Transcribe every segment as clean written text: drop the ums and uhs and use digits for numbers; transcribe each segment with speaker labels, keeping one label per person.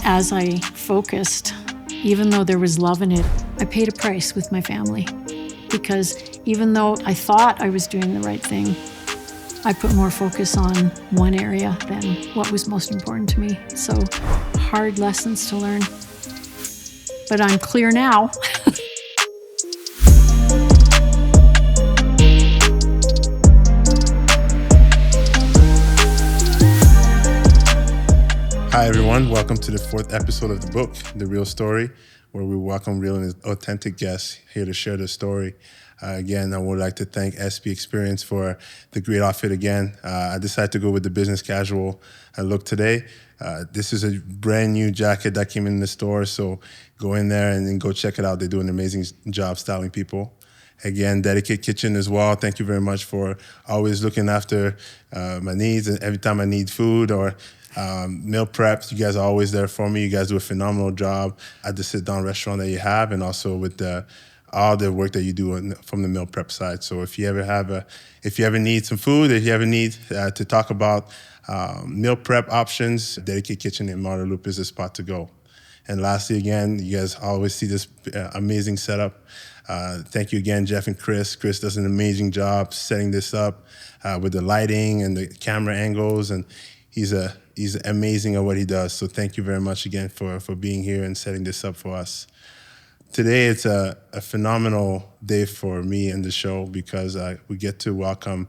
Speaker 1: as I focused, even though there was love in it, I paid a price with my family. Because even though I thought I was doing the right thing, I put more focus on one area than what was most important to me. So hard lessons to learn. But I'm clear now.
Speaker 2: Hi, everyone. Welcome to the 4th episode of the book, The Real Story, where we welcome real and authentic guests here to share their story. Again, I would like to thank SB Experience for the great outfit again. I decided to go with the business casual look today. This is a brand new jacket that came in the store, so go in there and go check it out. They do an amazing job styling people. Again, Dedicated Kitchen as well. Thank you very much for always looking after my needs. And every time I need food or meal preps, you guys are always there for me. You guys do a phenomenal job at the sit-down restaurant that you have, and also with all the work that you do from the meal prep side. So if you ever need some food, if you ever need to talk about meal prep options, Dedicated Kitchen in Guadalupe is the spot to go. And lastly, again, you guys always see this amazing setup. Thank you again, Jeff and Chris. Chris does an amazing job setting this up with the lighting and the camera angles, and he's amazing at what he does. So thank you very much again for being here and setting this up for us. Today, it's a phenomenal day for me and the show because we get to welcome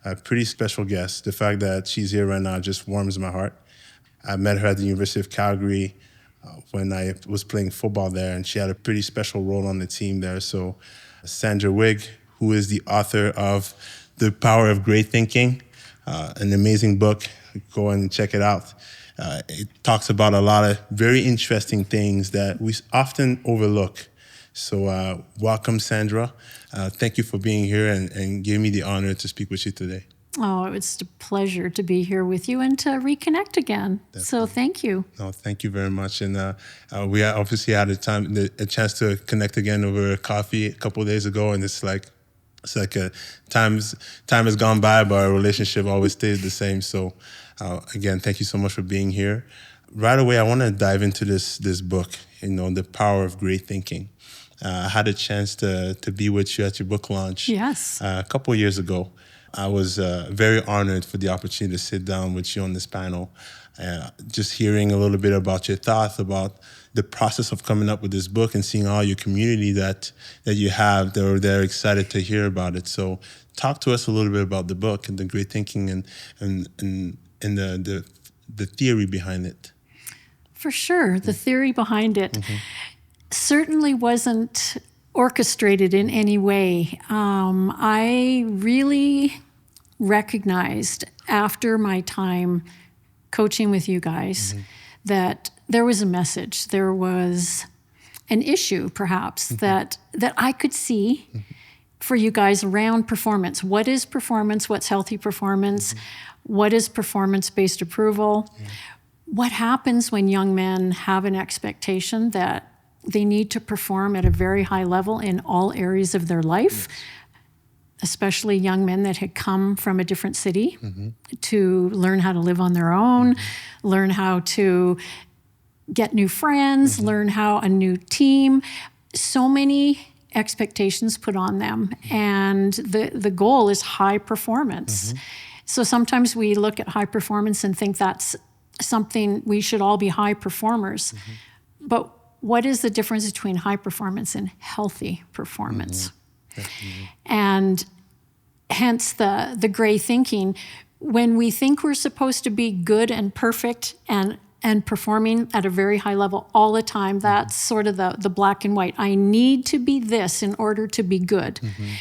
Speaker 2: a pretty special guest. The fact that she's here right now just warms my heart. I met her at the University of Calgary when I was playing football there, and she had a pretty special role on the team there. So Sandra Wigg, who is the author of The Power of Great Thinking, an amazing book. Go and check it out. It talks about a lot of very interesting things that we often overlook. So welcome, Sandra. Thank you for being here and giving me the honor to speak with you today.
Speaker 1: Oh, it's a pleasure to be here with you and to reconnect again. Definitely. So thank you.
Speaker 2: No, thank you very much. And we obviously had a chance to connect again over coffee a couple of days ago, and it's like time has gone by, but our relationship always stays the same. So again, thank you so much for being here. Right away, I want to dive into this book, The Power of Great Thinking. I had a chance to be with you at your book launch.
Speaker 1: Yes.
Speaker 2: A couple of years ago. I was very honored for the opportunity to sit down with you on this panel, just hearing a little bit about your thoughts about the process of coming up with this book and seeing all your community that you have. They're excited to hear about it. So talk to us a little bit about the book and the great thinking and the theory behind it.
Speaker 1: For sure. The theory behind it certainly wasn't orchestrated in any way. I really recognized after my time coaching with you guys that there was a message, there was an issue perhaps that I could see for you guys around performance. What is performance? What's healthy performance? What is performance-based approval? What happens when young men have an expectation that they need to perform at a very high level in all areas of their life, especially young men that had come from a different city to learn how to live on their own, learn how to get new friends, learn how a new team. So many expectations put on them, and the goal is high performance. So sometimes we look at high performance and think that's something, we should all be high performers. But what is the difference between high performance and healthy performance? And hence the gray thinking. When we think we're supposed to be good and perfect and performing at a very high level all the time, that's sort of the black and white. I need to be this in order to be good.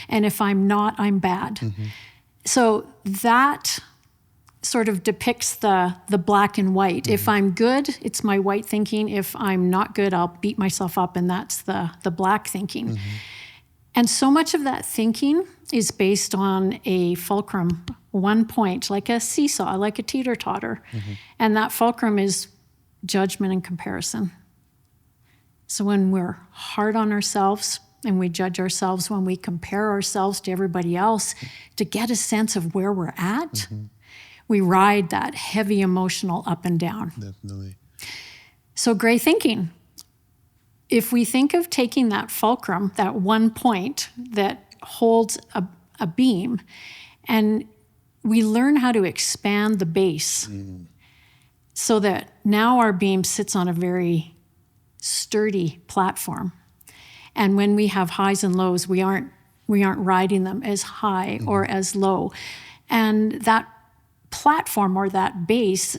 Speaker 1: And if I'm not, I'm bad. So that sort of depicts the black and white. If I'm good, it's my white thinking. If I'm not good, I'll beat myself up, and that's the black thinking. And so much of that thinking is based on a fulcrum, one point, like a seesaw, like a teeter-totter. And that fulcrum is judgment and comparison. So when we're hard on ourselves and we judge ourselves, when we compare ourselves to everybody else to get a sense of where we're at, we ride that heavy emotional up and down.
Speaker 2: Definitely.
Speaker 1: So gray thinking. If we think of taking that fulcrum, that one point that holds a beam, and we learn how to expand the base so that now our beam sits on a very sturdy platform. And when we have highs and lows, we aren't riding them as high or as low. And that platform or that base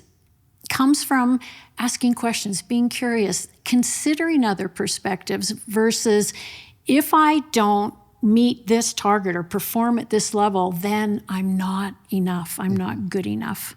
Speaker 1: comes from asking questions, being curious, considering other perspectives versus if I don't meet this target or perform at this level, then I'm not enough. I'm not good enough.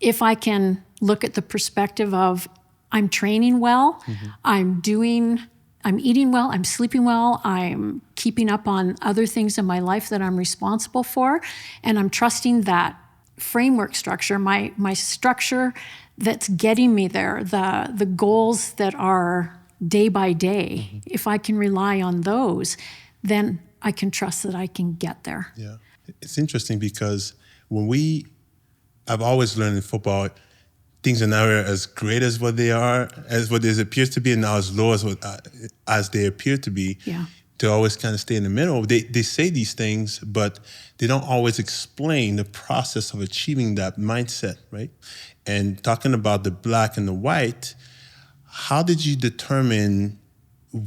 Speaker 1: If I can look at the perspective of I'm training well, I'm eating well, I'm sleeping well, I'm keeping up on other things in my life that I'm responsible for, and I'm trusting that framework structure, my structure that's getting me there, the goals that are day by day. If I can rely on those, then I can trust that I can get there.
Speaker 2: Yeah. It's interesting because I've always learned in football, things are never as great as what they are, as what it appears to be, and now as low as they appear to be.
Speaker 1: Yeah.
Speaker 2: To always kind of stay in the middle. They say these things, but they don't always explain the process of achieving that mindset, right? And talking about the black and the white, how did you determine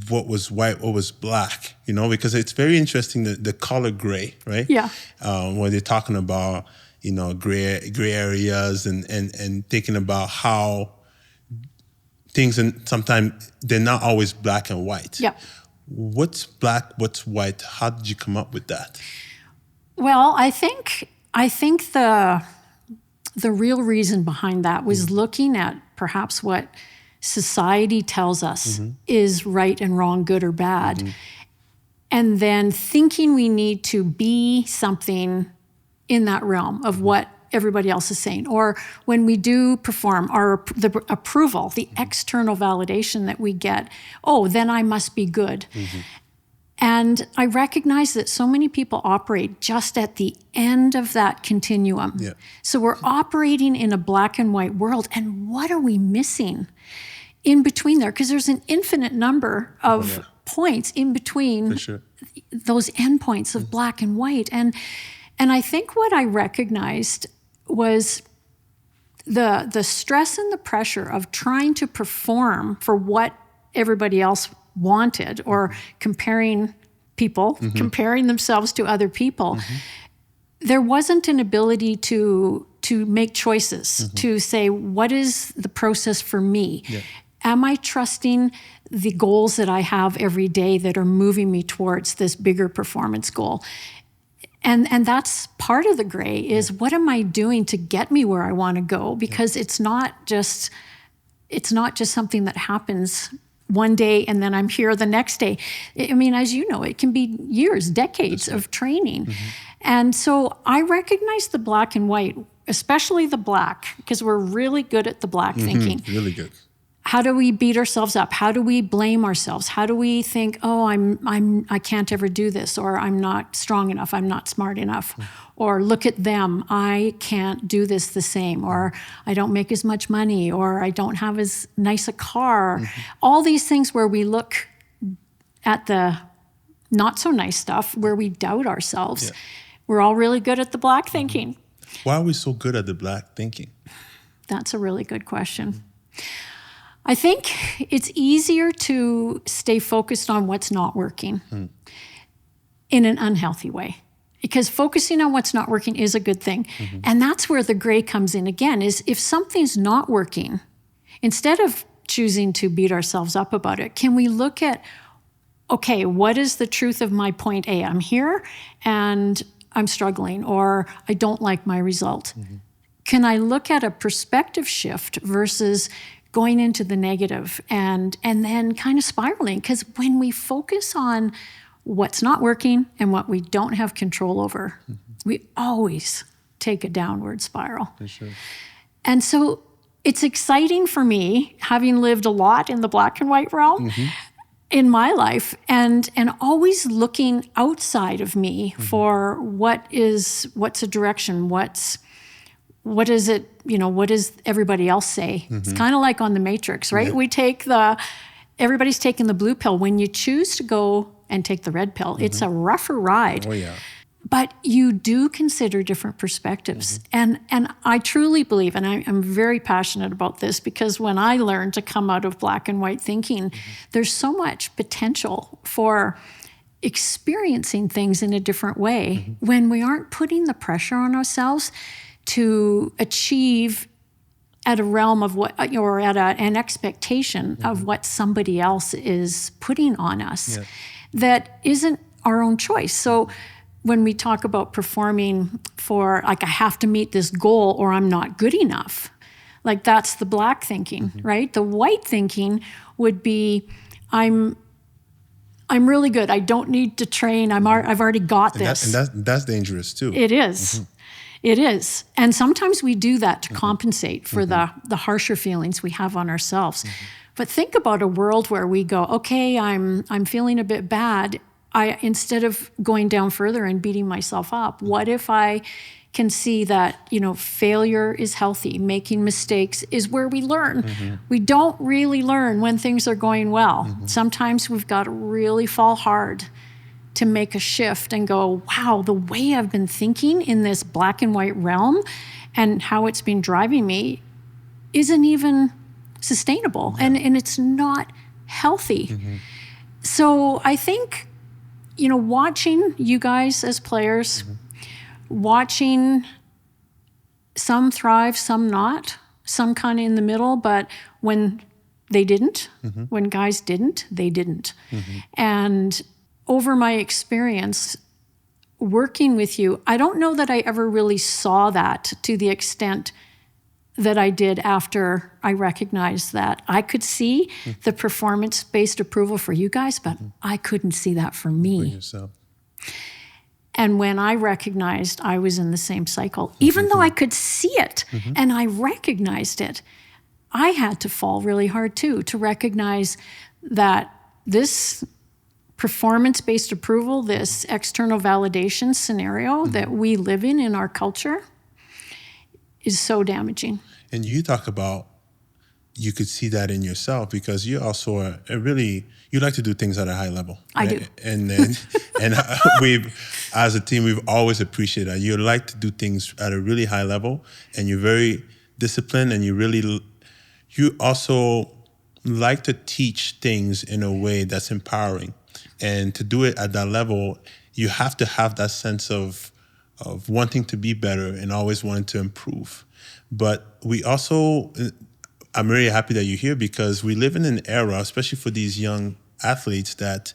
Speaker 2: what was white, what was black? You know, because it's very interesting, the color gray, right?
Speaker 1: Yeah.
Speaker 2: When they're talking about, you know, gray areas and thinking about how things, and sometimes they're not always black and white.
Speaker 1: Yeah.
Speaker 2: What's black, what's white? How did you come up with that?
Speaker 1: Well, I think the real reason behind that was looking at perhaps what society tells us is right and wrong, good or bad, and then thinking we need to be something in that realm of what everybody else is saying. Or when we do perform the approval, the external validation that we get, oh, then I must be good. And I recognize that so many people operate just at the end of that continuum.
Speaker 2: Yeah.
Speaker 1: So we're operating in a black and white world. And what are we missing in between there? Because there's an infinite number of points in between those endpoints of black and white. And I think what I recognized was the stress and the pressure of trying to perform for what everybody else wanted, or comparing people, comparing themselves to other people. There wasn't an ability to make choices, to say, what is the process for me? Yeah. Am I trusting the goals that I have every day that are moving me towards this bigger performance goal? And that's part of the gray is what am I doing to get me where I want to go? Because it's not just something that happens one day and then I'm here the next day. I mean, as you know, it can be years, decades of training. And so I recognize the black and white, especially the black, because we're really good at the black thinking.
Speaker 2: Really good.
Speaker 1: How do we beat ourselves up? How do we blame ourselves? How do we think, oh, I can't ever do this, or I'm not strong enough, I'm not smart enough, or look at them, I can't do this the same, or I don't make as much money, or I don't have as nice a car. All these things where we look at the not so nice stuff, where we doubt ourselves. Yeah. We're all really good at the black thinking.
Speaker 2: Why are we so good at the black thinking?
Speaker 1: That's a really good question. I think it's easier to stay focused on what's not working in an unhealthy way, because focusing on what's not working is a good thing. And that's where the gray comes in again, is if something's not working, instead of choosing to beat ourselves up about it, can we look at, okay, what is the truth of my point A? I'm here and I'm struggling, or I don't like my result. Can I look at a perspective shift versus going into the negative and then kind of spiraling? Because when we focus on what's not working and what we don't have control over, we always take a downward spiral. For sure. And so it's exciting for me, having lived a lot in the black and white realm in my life, and always looking outside of me for what's a direction, what's what is it, what does everybody else say? It's kind of like on the Matrix, right? Everybody's taking the blue pill. When you choose to go and take the red pill, it's a rougher ride.
Speaker 2: Oh, yeah.
Speaker 1: But you do consider different perspectives. And I truly believe, and I'm very passionate about this, because when I learned to come out of black and white thinking, there's so much potential for experiencing things in a different way when we aren't putting the pressure on ourselves to achieve at a realm of what, or at an expectation of what somebody else is putting on us that isn't our own choice. So when we talk about performing for, like, I have to meet this goal or I'm not good enough, like, that's the black thinking, right? The white thinking would be, I'm really good. I don't need to train. I've already got this.
Speaker 2: And that's dangerous too.
Speaker 1: It is. It is. And sometimes we do that to compensate for the harsher feelings we have on ourselves. But think about a world where we go, okay, I'm feeling a bit bad. Instead of going down further and beating myself up, what if I can see that, failure is healthy, making mistakes is where we learn. We don't really learn when things are going well. Sometimes we've got to really fall hard to make a shift and go, wow, the way I've been thinking in this black and white realm and how it's been driving me isn't even sustainable, and it's not healthy. So I think, watching you guys as players, watching some thrive, some not, some kind of in the middle, but when they didn't, when guys didn't, they didn't. And over my experience working with you, I don't know that I ever really saw that to the extent that I did after I recognized that. I could see the performance-based approval for you guys, but I couldn't see that for me.
Speaker 2: For yourself.
Speaker 1: And when I recognized I was in the same cycle, even though I could see it and I recognized it, I had to fall really hard too, to recognize that this performance-based approval, this external validation scenario that we live in our culture, is so damaging.
Speaker 2: And you talk about, you could see that in yourself because you also you like to do things at a high level.
Speaker 1: I do.
Speaker 2: And we've, as a team, we've always appreciated that. You like to do things at a really high level, and you're very disciplined, and you also like to teach things in a way that's empowering. And to do it at that level, you have to have that sense of wanting to be better and always wanting to improve. But we also, I'm really happy that you're here because we live in an era, especially for these young athletes, that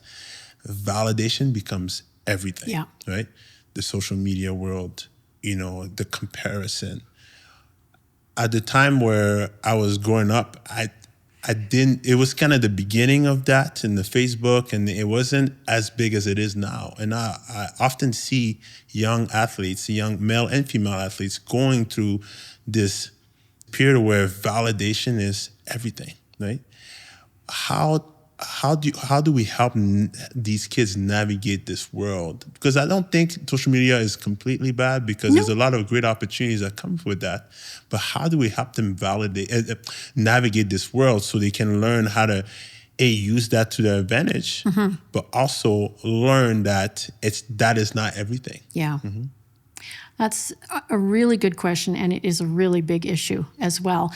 Speaker 2: validation becomes everything, right? The social media world, the comparison. At the time where I was growing up, it was kind of the beginning of that in the Facebook, and it wasn't as big as it is now. And I often see young athletes, young male and female athletes, going through this period where validation is everything, right? How do we help these kids navigate this world? Because I don't think social media is completely bad, because there's a lot of great opportunities that come with that. But how do we help them navigate this world so they can learn how to use that to their advantage, but also learn that that is not everything?
Speaker 1: Yeah. That's a really good question, and it is a really big issue as well.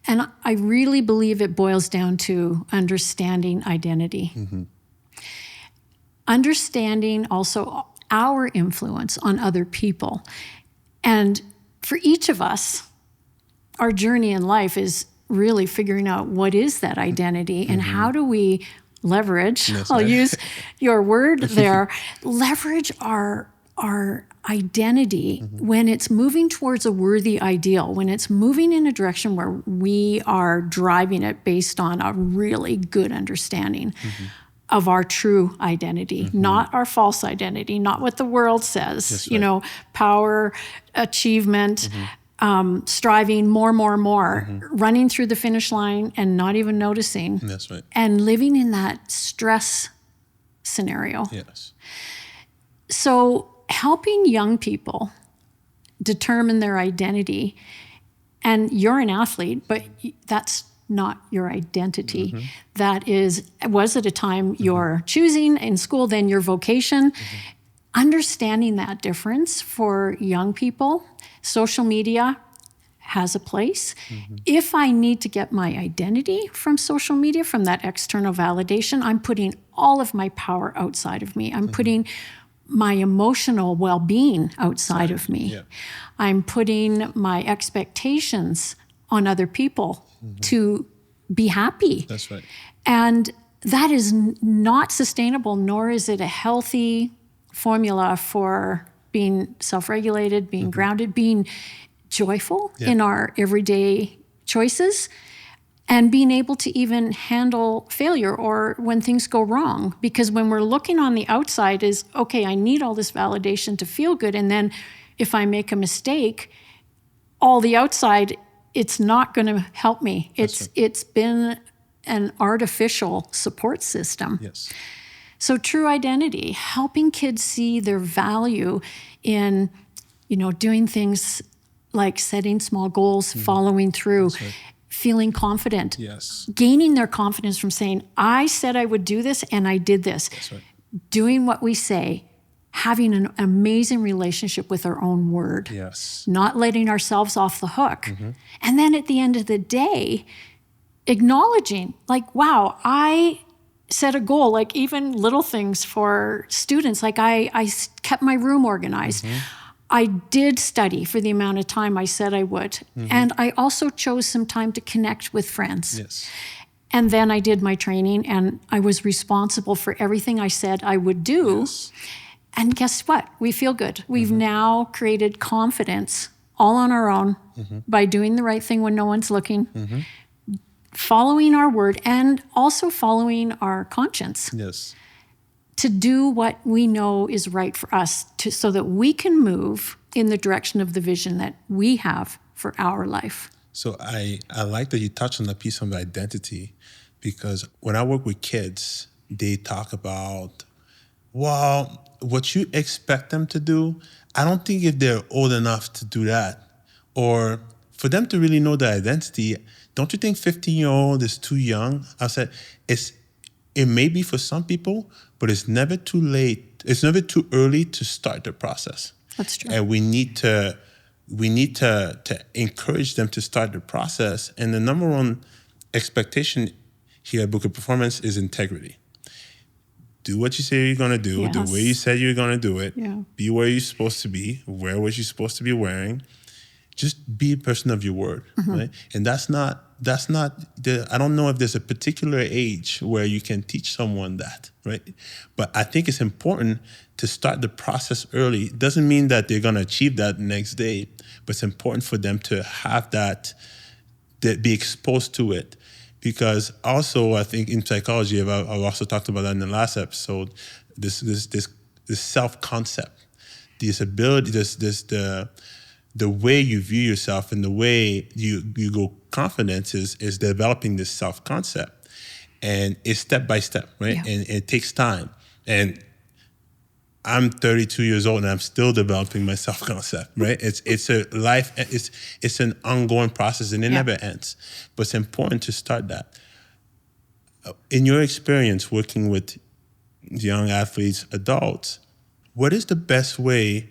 Speaker 1: And I really believe it boils down to understanding identity. Understanding also our influence on other people. And for each of us, our journey in life is really figuring out what is that identity and how do we leverage, I'll use your word there, leverage our identity when it's moving towards a worthy ideal, when it's moving in a direction where we are driving it based on a really good understanding of our true identity, not our false identity, not what the world says, power, achievement, striving more, running through the finish line and not even noticing.
Speaker 2: That's right.
Speaker 1: And living in that stress scenario.
Speaker 2: Yes.
Speaker 1: So helping young people determine their identity. And you're an athlete, but that's not your identity.
Speaker 2: Mm-hmm.
Speaker 1: That was at a time your choosing in school, then your vocation. Understanding that difference for young people, social media has a place. If I need to get my identity from social media, from that external validation, I'm putting all of my power outside of me. I'm putting my emotional well-being outside of me.
Speaker 2: Yeah.
Speaker 1: I'm putting my expectations on other people to be happy.
Speaker 2: That's right.
Speaker 1: And that is not sustainable, nor is it a healthy formula for being self-regulated, being grounded, being joyful in our everyday choices, and being able to even handle failure or when things go wrong. Because when we're looking on the outside is, okay, I need all this validation to feel good. And then if I make a mistake, all the outside, it's not going to help me. It's been an artificial support system.
Speaker 2: Yes.
Speaker 1: So true identity, helping kids see their value in, doing things like setting small goals, following through, feeling confident, gaining their confidence from saying, I said I would do this and I did this.
Speaker 2: That's right.
Speaker 1: Doing what we say, having an amazing relationship with our own word, not letting ourselves off the hook. And then at the end of the day, acknowledging, like, wow, I set a goal, like even little things for students, like I kept my room organized. I did study for the amount of time I said I would. And I also chose some time to connect with friends.
Speaker 2: Yes.
Speaker 1: And then I did my training and I was responsible for everything I said I would do.
Speaker 2: Yes.
Speaker 1: And guess what? We feel good. We've now created confidence all on our own by doing the right thing when no one's looking, following our word, and also following our conscience.
Speaker 2: Yes.
Speaker 1: To do what we know is right for us, so that we can move in the direction of the vision that we have for our life.
Speaker 2: So I like that you touched on the piece of identity, because when I work with kids, they talk about, well, what you expect them to do, I don't think if they're old enough to do that, or for them to really know their identity, don't you think 15-year-old is too young? I said, it may be for some people, but it's never too late. It's never too early to start the process.
Speaker 1: That's true.
Speaker 2: And we need to encourage them to start the process. And the number one expectation here at Bouk Performance is integrity. Do what you say you're going to do, the way you said you're going to do it.
Speaker 1: Yeah.
Speaker 2: Be where you're supposed to be, wear what you're supposed to be wearing. Just be a person of your word, right? And that's not I don't know if there's a particular age where you can teach someone that, right? But I think it's important to start the process early. It doesn't mean that they're going to achieve that next day, but it's important for them to have that be exposed to it. Because also, I think in psychology, I've also talked about that in the last episode, this self-concept, this ability, the way you view yourself and the way you go confidence is developing this self-concept. And it's step by step, right?
Speaker 1: Yeah.
Speaker 2: And it takes time. And I'm 32 years old and I'm still developing my self-concept, right? It's a life, it's an ongoing process and it never ends. But it's important to start that. In your experience working with young athletes, adults, what is the best way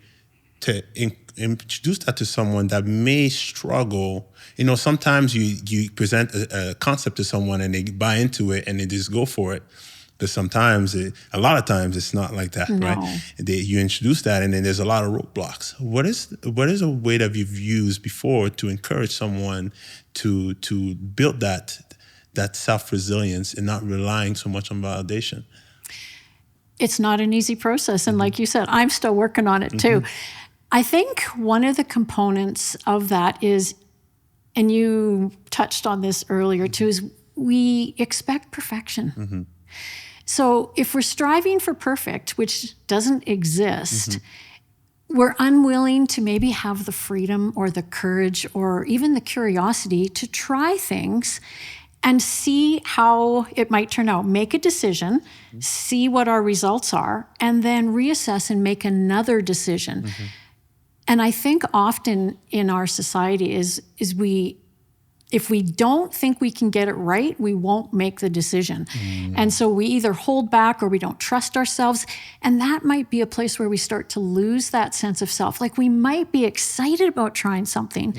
Speaker 2: to introduce that to someone that may struggle? You know, sometimes you present a concept to someone and they buy into it and they just go for it. But sometimes, a lot of times, it's not like that, right? You introduce that, and then there's a lot of roadblocks. What is a way that you've used before to encourage someone to build that self-resilience and not relying so much on validation?
Speaker 1: It's not an easy process, and like you said, I'm still working on it too. I think one of the components of that is, and you touched on this earlier too, is we expect perfection. So if we're striving for perfect, which doesn't exist, we're unwilling to maybe have the freedom or the courage or even the curiosity to try things and see how it might turn out. Make a decision, see what our results are, and then reassess and make another decision. And I think often in our society is if we don't think we can get it right, we won't make the decision. And so we either hold back or we don't trust ourselves. And that might be a place where we start to lose that sense of self. Like we might be excited about trying something,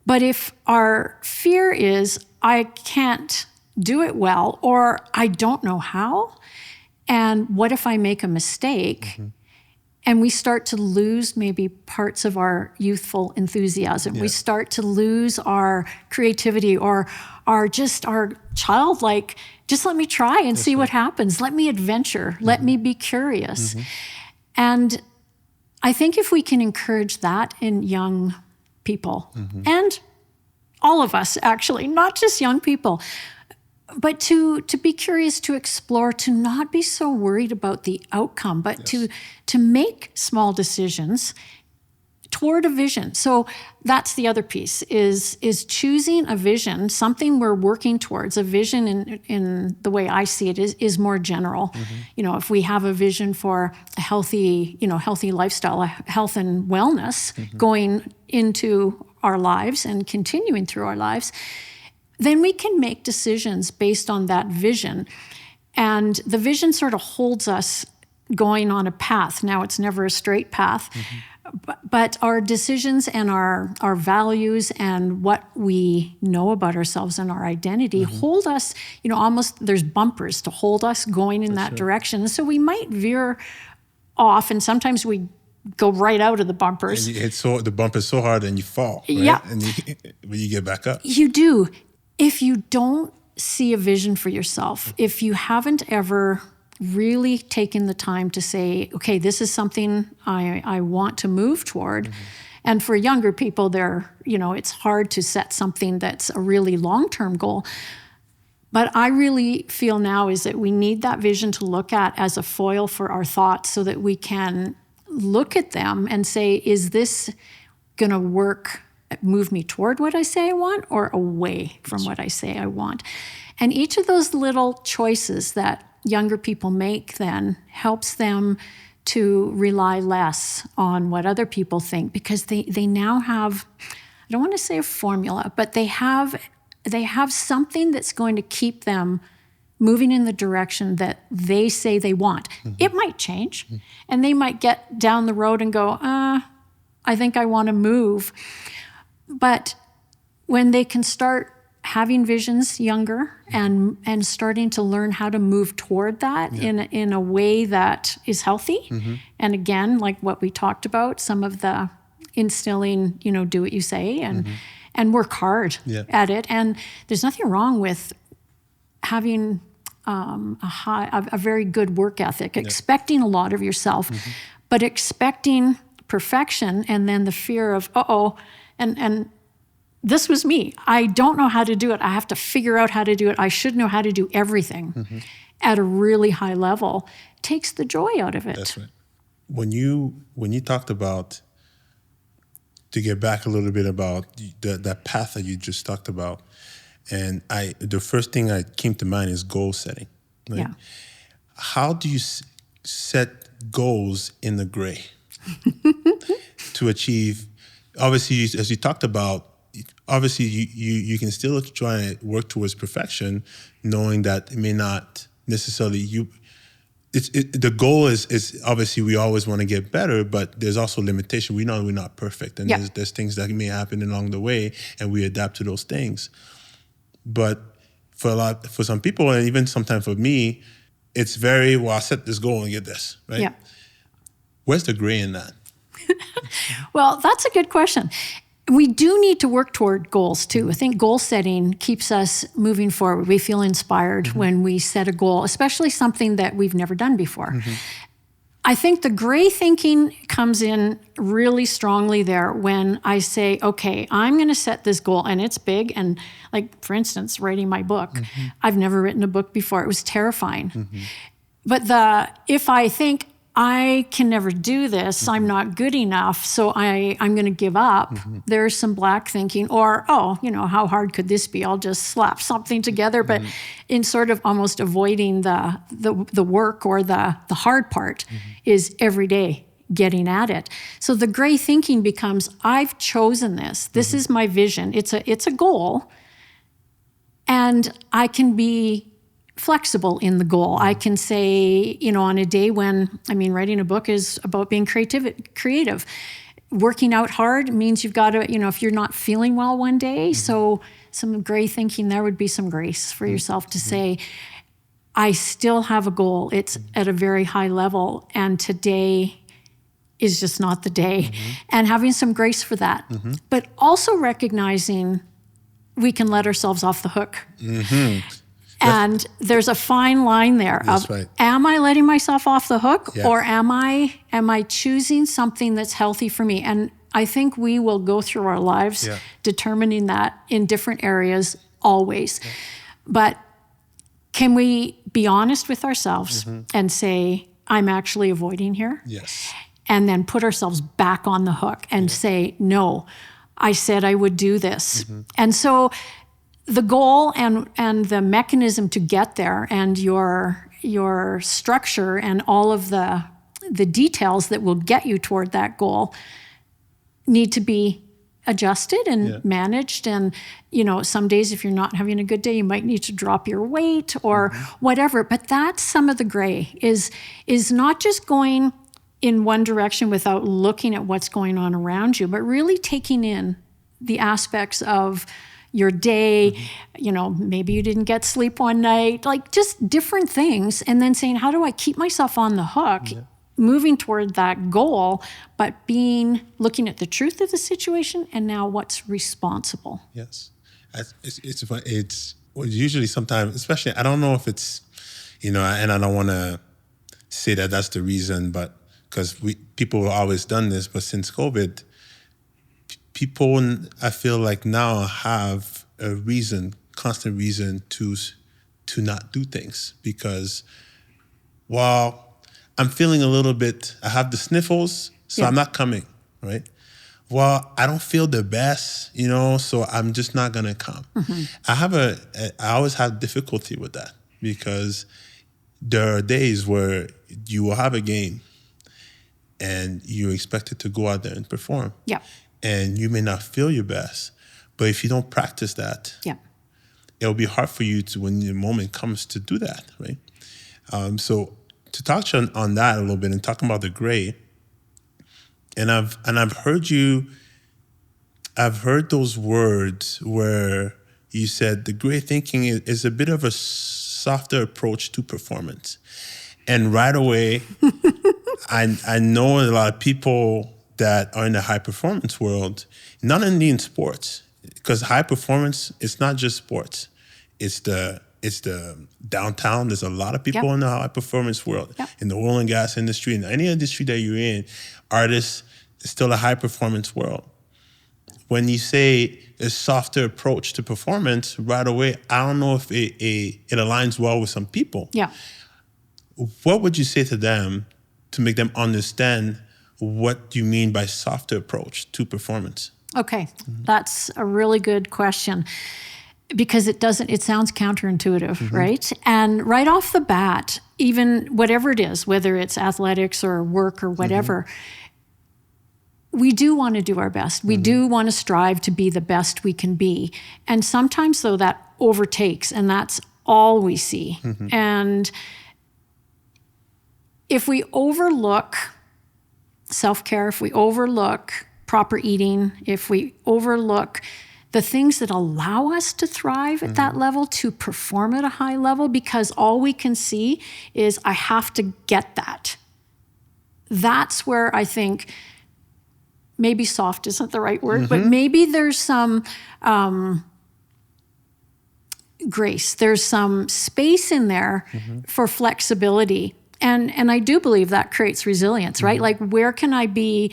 Speaker 1: but if our fear is, I can't do it well, or I don't know how, and what if I make a mistake? And we start to lose maybe parts of our youthful enthusiasm. We start to lose our creativity or our childlike, just let me try and see what happens. Let me adventure. Let me be curious. And I think if we can encourage that in young people, and all of us actually, not just young people, but to be curious, to explore, to not be so worried about the outcome, but to make small decisions toward a vision. So that's the other piece, is choosing a vision, something we're working towards. A vision in the way I see it is more general. If we have a vision for a healthy lifestyle, a health and wellness going into our lives and continuing through our lives, then we can make decisions based on that vision. And the vision sort of holds us going on a path. Now, it's never a straight path, but our decisions and our values and what we know about ourselves and our identity hold us, almost there's bumpers to hold us going in that direction. So we might veer off, and sometimes we go right out of the bumpers.
Speaker 2: And the bump is so hard and you fall, right?
Speaker 1: Yeah.
Speaker 2: And you get back up.
Speaker 1: You do. If you don't see a vision for yourself, if you haven't ever really taken the time to say, okay, this is something I want to move toward. And for younger people, it's hard to set something that's a really long-term goal. But I really feel now is that we need that vision to look at as a foil for our thoughts so that we can look at them and say, is this going to work, move me toward what I say I want or away from what I say I want? And each of those little choices that younger people make then helps them to rely less on what other people think, because they now have, I don't want to say a formula, but they have something that's going to keep them moving in the direction that they say they want. It might change, and they might get down the road and go, I think I want to move. But when they can start having visions younger and starting to learn how to move toward that in a way that is healthy, and again, like what we talked about, some of the instilling, do what you say and work hard at it. And there's nothing wrong with having a very good work ethic, expecting a lot of yourself, but expecting perfection and then the fear of, and this was me. I don't know how to do it. I have to figure out how to do it. I should know how to do everything at a really high level. It takes the joy out of it.
Speaker 2: That's right. When you talked about, to get back a little bit about that path that you just talked about, and the first thing that came to mind is goal setting. Right?
Speaker 1: Yeah.
Speaker 2: How do you set goals in the gray to achieve? Obviously, as you talked about, obviously you can still try and work towards perfection, knowing that it may not necessarily the goal is obviously we always want to get better, but there's also limitation. We know we're not perfect, and there's things that may happen along the way, and we adapt to those things. But for some people, and even sometimes for me, it's very, I set this goal and get this, right?
Speaker 1: Yeah.
Speaker 2: Where's the gray in that?
Speaker 1: Well, that's a good question. We do need to work toward goals too. I think goal setting keeps us moving forward. We feel inspired when we set a goal, especially something that we've never done before. I think the gray thinking comes in really strongly there when I say, okay, I'm going to set this goal, and it's big. And like, for instance, writing my book, I've never written a book before. It was terrifying. But if I think I can never do this, I'm not good enough, so I'm going to give up, there's some black thinking, or, how hard could this be? I'll just slap something together. But in sort of almost avoiding the work or the hard part is every day getting at it. So the gray thinking becomes, I've chosen this. This is my vision. It's a goal. And I can be flexible in the goal. I can say, on a day when, writing a book is about being creative. Working out hard means you've got to, if you're not feeling well one day, so some gray thinking, there would be some grace for yourself to say, I still have a goal. It's at a very high level, and today is just not the day. And having some grace for that. But also recognizing we can let ourselves off the hook. And there's a fine line there of, am I letting myself off the hook, or am I choosing something that's healthy for me? And I think we will go through our lives determining that in different areas always. But can we be honest with ourselves and say, I'm actually avoiding here?
Speaker 2: Yes.
Speaker 1: And then put ourselves back on the hook and say, no, I said I would do this. And so the goal and the mechanism to get there, and your structure and all of the details that will get you toward that goal need to be adjusted and managed. And, some days if you're not having a good day, you might need to drop your weight or whatever. But that's some of the gray, is not just going in one direction without looking at what's going on around you, but really taking in the aspects of your day, maybe you didn't get sleep one night, like just different things. And then saying, how do I keep myself on the hook, moving toward that goal, but looking at the truth of the situation and now what's responsible.
Speaker 2: Yes. It's usually sometimes, especially, I don't know if it's, and I don't want to say that that's the reason, but because people have always done this, but since COVID, people, I feel like now have a constant reason to not do things, because, I'm feeling a little bit, I have the sniffles, so I'm not coming, right? I don't feel the best, so I'm just not gonna come. I always have difficulty with that, because there are days where you will have a game and you're expected to go out there and perform.
Speaker 1: Yeah.
Speaker 2: And you may not feel your best, but if you don't practice that, it'll be hard for you to, when the moment comes, to do that, right? So to touch on that a little bit and talking about the gray, and I've heard those words where you said the gray thinking is a bit of a softer approach to performance, and right away, I know a lot of people that are in the high performance world, not only in sports, because high performance, it's not just sports. It's the downtown. There's a lot of people in the high performance world, in the oil and gas industry, in any industry that you're in, artists, it's still a high performance world. When you say a softer approach to performance, right away, I don't know if it aligns well with some people.
Speaker 1: Yeah.
Speaker 2: What would you say to them to make them understand what you mean by softer approach to performance?
Speaker 1: Okay, that's a really good question, because it sounds counterintuitive, right? And right off the bat, even whatever it is, whether it's athletics or work or whatever, we do want to do our best. We do want to strive to be the best we can be. And sometimes, though, that overtakes, and that's all we see. And if we overlook self-care, if we overlook proper eating, if we overlook the things that allow us to thrive at that level, to perform at a high level, because all we can see is, I have to get that. That's where I think maybe soft isn't the right word, but maybe there's some grace. There's some space in there for flexibility. And I do believe that creates resilience, right? Like, where can I be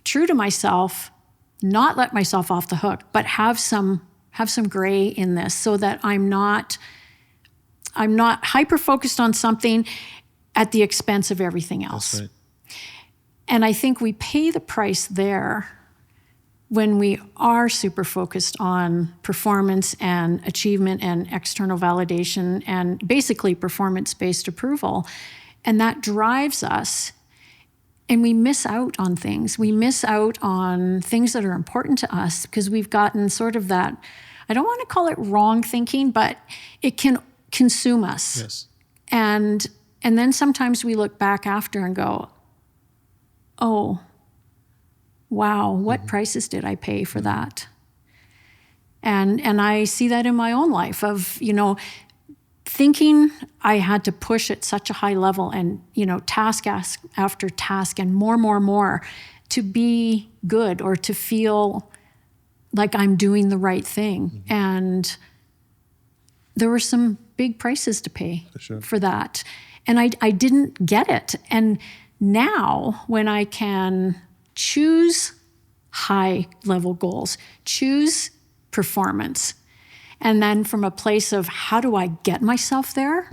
Speaker 1: true to myself, not let myself off the hook, but have some gray in this, so that I'm not hyper focused on something at the expense of everything else.
Speaker 2: That's right.
Speaker 1: And I think we pay the price there when we are super focused on performance and achievement and external validation and basically performance-based approval. And that drives us And we miss out on things. We miss out on things that are important to us because we've gotten sort of that, I don't want to call it wrong thinking, but it can consume us.
Speaker 2: Yes.
Speaker 1: And then sometimes we look back after and go, oh, wow, what prices did I pay for that? And I see that in my own life of, thinking I had to push at such a high level and, task after task and more to be good or to feel like I'm doing the right thing. And there were some big prices to pay for that. And I didn't get it. And now when I can choose high level goals, choose performance, and then from a place of how do I get myself there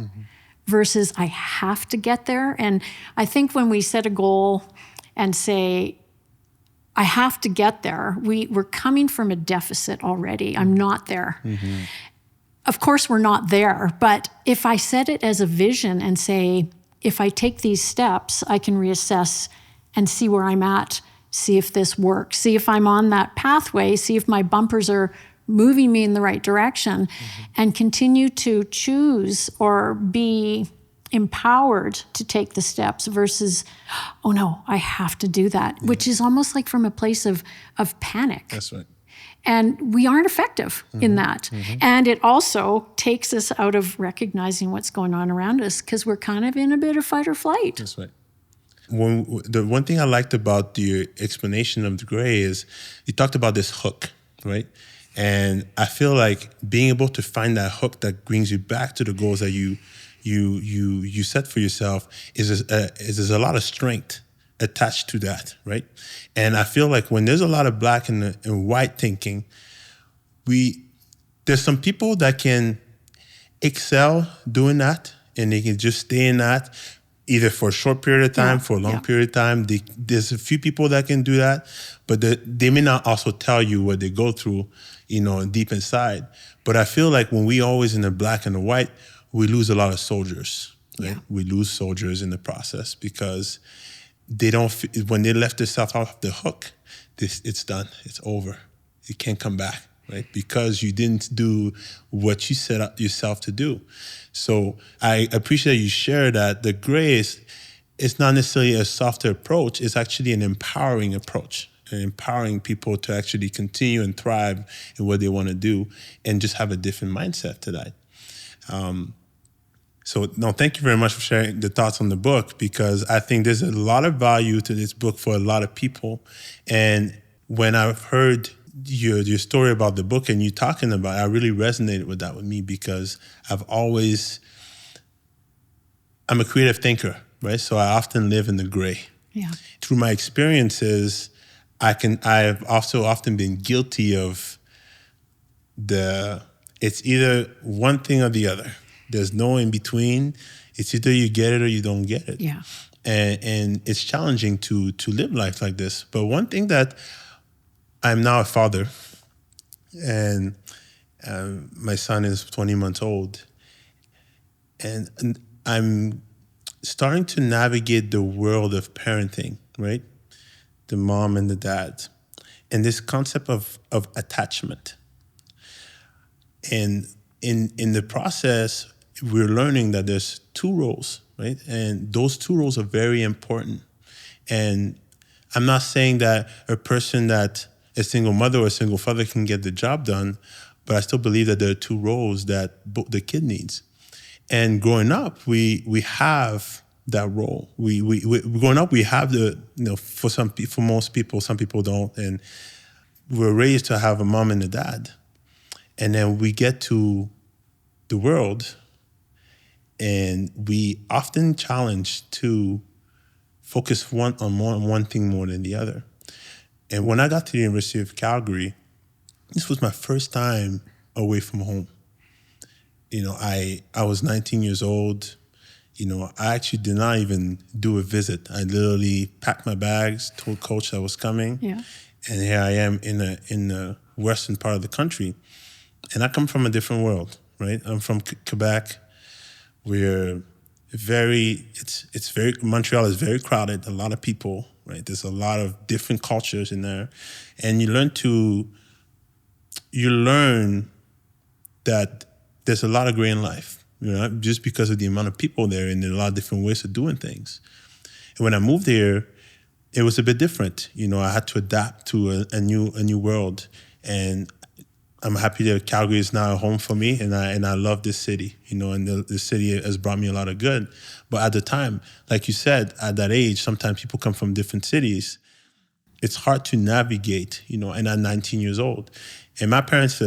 Speaker 1: versus I have to get there. And I think when we set a goal and say, I have to get there, we're coming from a deficit already. I'm not there. Of course, we're not there. But if I set it as a vision and say, if I take these steps, I can reassess and see where I'm at, see if this works, see if I'm on that pathway, see if my bumpers are moving me in the right direction, and continue to choose or be empowered to take the steps versus, oh no, I have to do that, which is almost like from a place of panic.
Speaker 2: That's right.
Speaker 1: And we aren't effective in that. And it also takes us out of recognizing what's going on around us because we're kind of in a bit of fight or flight.
Speaker 2: That's right. The one thing I liked about your explanation of the gray is you talked about this hook, right? And I feel like being able to find that hook that brings you back to the goals that you set for yourself is there's a lot of strength attached to that, right? And I feel like when there's a lot of black and white thinking, there's some people that can excel doing that and they can just stay in that either for a short period of time, for a long period of time. There's a few people that can do that, but they may not also tell you what they go through, deep inside. But I feel like when we always in the black and the white, we lose a lot of soldiers, right? Yeah. We lose soldiers in the process because they don't, when they left themselves off the hook, it's done, it's over. You can't come back, right? Because you didn't do what you set up yourself to do. So I appreciate you share that the grace is not necessarily a softer approach, it's actually an empowering approach, and empowering people to actually continue and thrive in what they want to do and just have a different mindset to that. So thank you very much for sharing the thoughts on the book, because I think there's a lot of value to this book for a lot of people. And when I've heard your story about the book and you talking about it, I really resonated with that with me, because I'm a creative thinker, right? So I often live in the gray.
Speaker 1: Yeah.
Speaker 2: Through my experiences, I've also often been guilty of it's either one thing or the other. There's no in between. It's either you get it or you don't get it.
Speaker 1: Yeah.
Speaker 2: And it's challenging to live life like this. But one thing that I'm now a father, and my son is 20 months old, and I'm starting to navigate the world of parenting, right? The mom and the dad, and this concept of attachment. And in the process, we're learning that there's two roles, right? And those two roles are very important. And I'm not saying that a single mother or a single father can get the job done, but I still believe that there are two roles that the kid needs. And growing up, we have that role. Growing up, we have for most people, some people don't, and we're raised to have a mom and a dad. And then we get to the world, and we often challenge to focus on one thing more than the other. And when I got to the University of Calgary, this was my first time away from home. I was 19 years old. I actually did not even do a visit. I literally packed my bags, told coach I was coming.
Speaker 1: Yeah.
Speaker 2: And here I am in the western part of the country. And I come from a different world, right? I'm from Quebec, where it's very, Montreal is very crowded, a lot of people, right? There's a lot of different cultures in there. And you learn that there's a lot of gray in life, just because of the amount of people there and there are a lot of different ways of doing things. And when I moved here, it was a bit different. I had to adapt to a new world. And I'm happy that Calgary is now a home for me, and I love this city, and the city has brought me a lot of good. But at the time, like you said, at that age, sometimes people come from different cities. It's hard to navigate, and I'm 19 years old. And my parents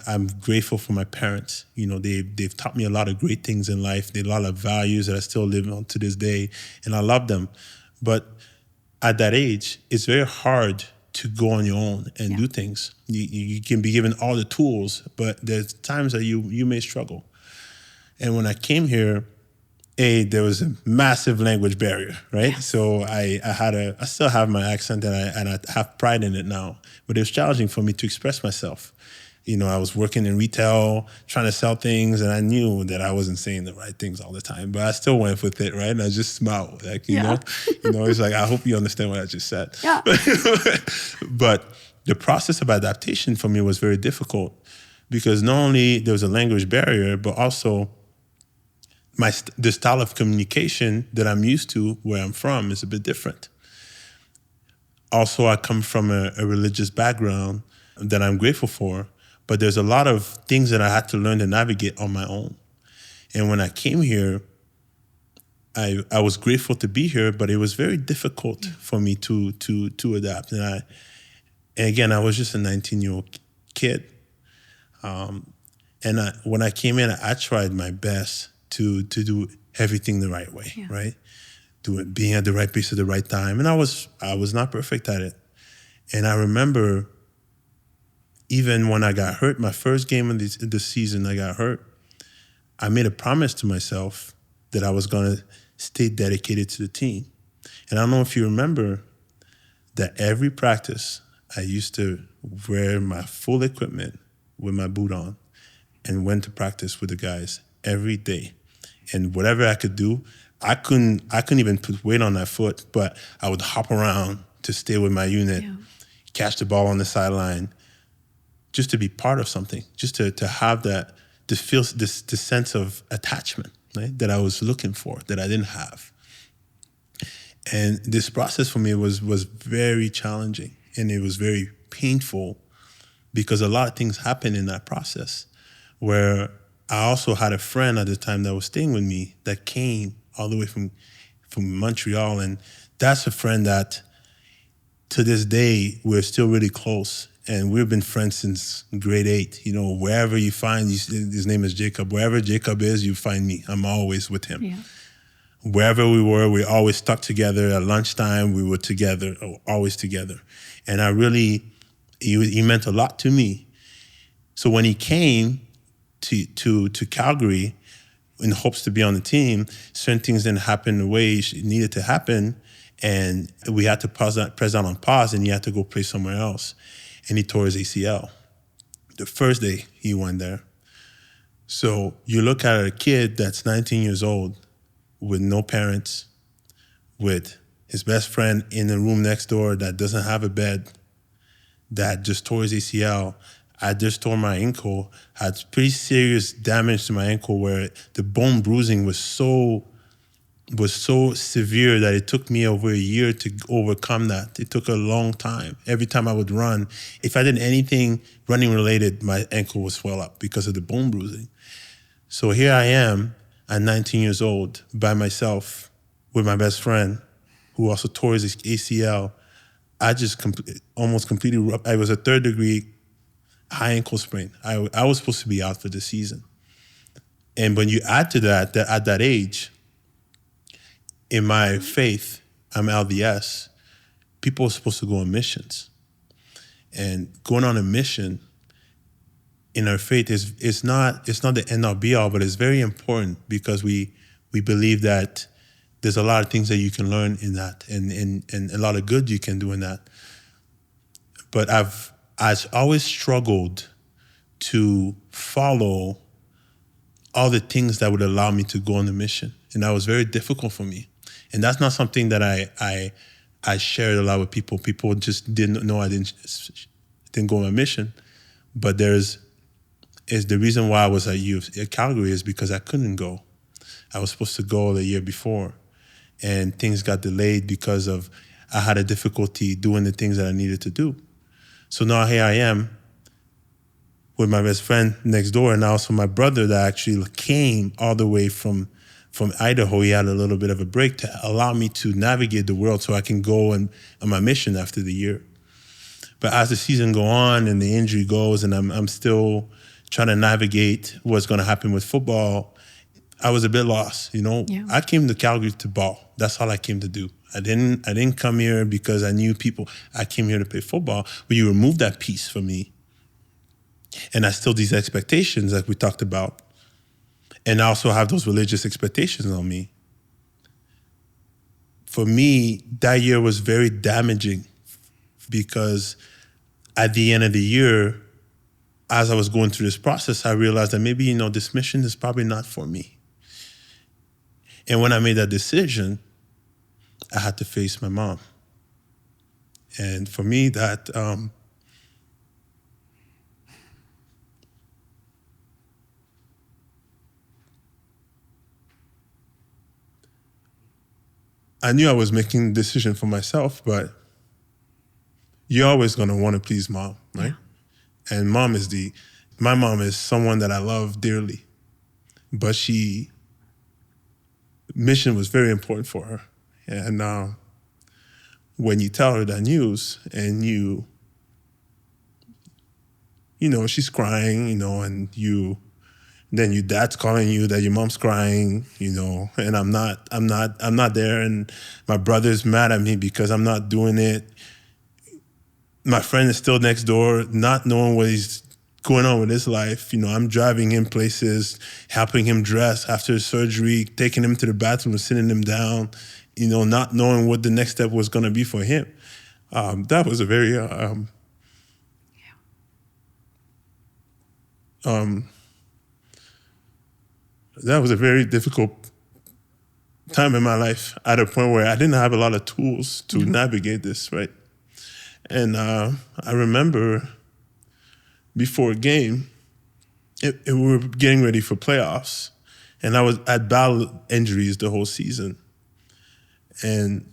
Speaker 2: I'm grateful for my parents. They've taught me a lot of great things in life. They a lot of values that I still live on to this day, and I love them. But at that age, it's very hard to go on your own and do things. You can be given all the tools, but there's times that you may struggle. And when I came here, there was a massive language barrier, right? Yes. So I still have my accent, and I have pride in it now. But it was challenging for me to express myself. I was working in retail, trying to sell things, and I knew that I wasn't saying the right things all the time. But I still went with it, right? And I just smiled, it's like, I hope you understand what I just said.
Speaker 1: Yeah.
Speaker 2: But the process of adaptation for me was very difficult, because not only there was a language barrier, but also the style of communication that I'm used to where I'm from is a bit different. Also, I come from a religious background that I'm grateful for, but there's a lot of things that I had to learn to navigate on my own. And when I came here, I was grateful to be here, but it was very difficult for me to adapt. And again, I was just a 19-year-old kid. When I came in, I tried my best to do everything the right way, right? Being at the right place at the right time. And I was not perfect at it. And I remember even when I got hurt, my first game of the season, I got hurt. I made a promise to myself that I was going to stay dedicated to the team. And I don't know if you remember that every practice, I used to wear my full equipment with my boot on and went to practice with the guys every day. And whatever I could do, I couldn't even put weight on that foot, but I would hop around to stay with my unit, catch the ball on the sideline, just to be part of something, just to have that, to feel this sense of attachment, right, that I was looking for, that I didn't have. And this process for me was very challenging, and it was very painful, because a lot of things happened in that process, where I also had a friend at the time that was staying with me that came all the way from Montreal. And that's a friend that to this day, we're still really close. And we've been friends since grade 8. Wherever you find, his name is Jacob. Wherever Jacob is, you find me. I'm always with him. Yeah. Wherever we were, we always stuck together. At lunchtime, we were together, always together. And he meant a lot to me. So when he came to Calgary in hopes to be on the team, certain things didn't happen the way it needed to happen, and we had to press that on pause, and he had to go play somewhere else. And he tore his ACL the first day he went there. So you look at a kid that's 19 years old with no parents, with his best friend in the room next door that doesn't have a bed, that just tore his ACL. I just tore my ankle, had pretty serious damage to my ankle, where the bone bruising was so severe that it took me over a year to overcome that. It took a long time. Every time I would run, if I did anything running related, my ankle would swell up because of the bone bruising. So here I am at 19 years old by myself with my best friend, who also tore his ACL. I just almost completely, I was a 3rd degree high ankle sprain. I was supposed to be out for the season. And when you add to that at that age, in my faith, I'm LDS, people are supposed to go on missions. And going on a mission in our faith is not the end all be all, but it's very important, because we believe that there's a lot of things that you can learn in that, and a lot of good you can do in that. But I've always struggled to follow all the things that would allow me to go on the mission. And that was very difficult for me. And that's not something that I shared a lot with people. People just didn't know I didn't go on my mission. But is the reason why I was at Calgary is because I couldn't go. I was supposed to go the year before, and things got delayed because I had a difficulty doing the things that I needed to do. So now here I am with my best friend next door, and also my brother that actually came all the way from Idaho. He had a little bit of a break to allow me to navigate the world so I can go on my mission after the year. But as the season go on and the injury goes, and I'm still trying to navigate what's going to happen with football, I was a bit lost.
Speaker 1: Yeah.
Speaker 2: I came to Calgary to ball. That's all I came to do. I didn't come here because I knew people. I came here to play football. But you remove that piece from me, and I still these expectations like we talked about, and I also have those religious expectations on me. For me, that year was very damaging because at the end of the year, as I was going through this process, I realized that maybe, this mission is probably not for me. And when I made that decision, I had to face my mom. And for me, that I knew I was making a decision for myself, but you're always going to want to please mom, right? Yeah. And my mom is someone that I love dearly, but mission was very important for her. And when you tell her that news and she's crying, and then your dad's calling you that your mom's crying, and I'm not there, and my brother's mad at me because I'm not doing it. My friend is still next door, not knowing what he's going on with his life. I'm driving him places, helping him dress after surgery, taking him to the bathroom, sitting him down, not knowing what the next step was going to be for him. That was a very, that was a very difficult time in my life, at a point where I didn't have a lot of tools to navigate this, right? And I remember before a game, we were getting ready for playoffs, and I'd battled injuries the whole season. And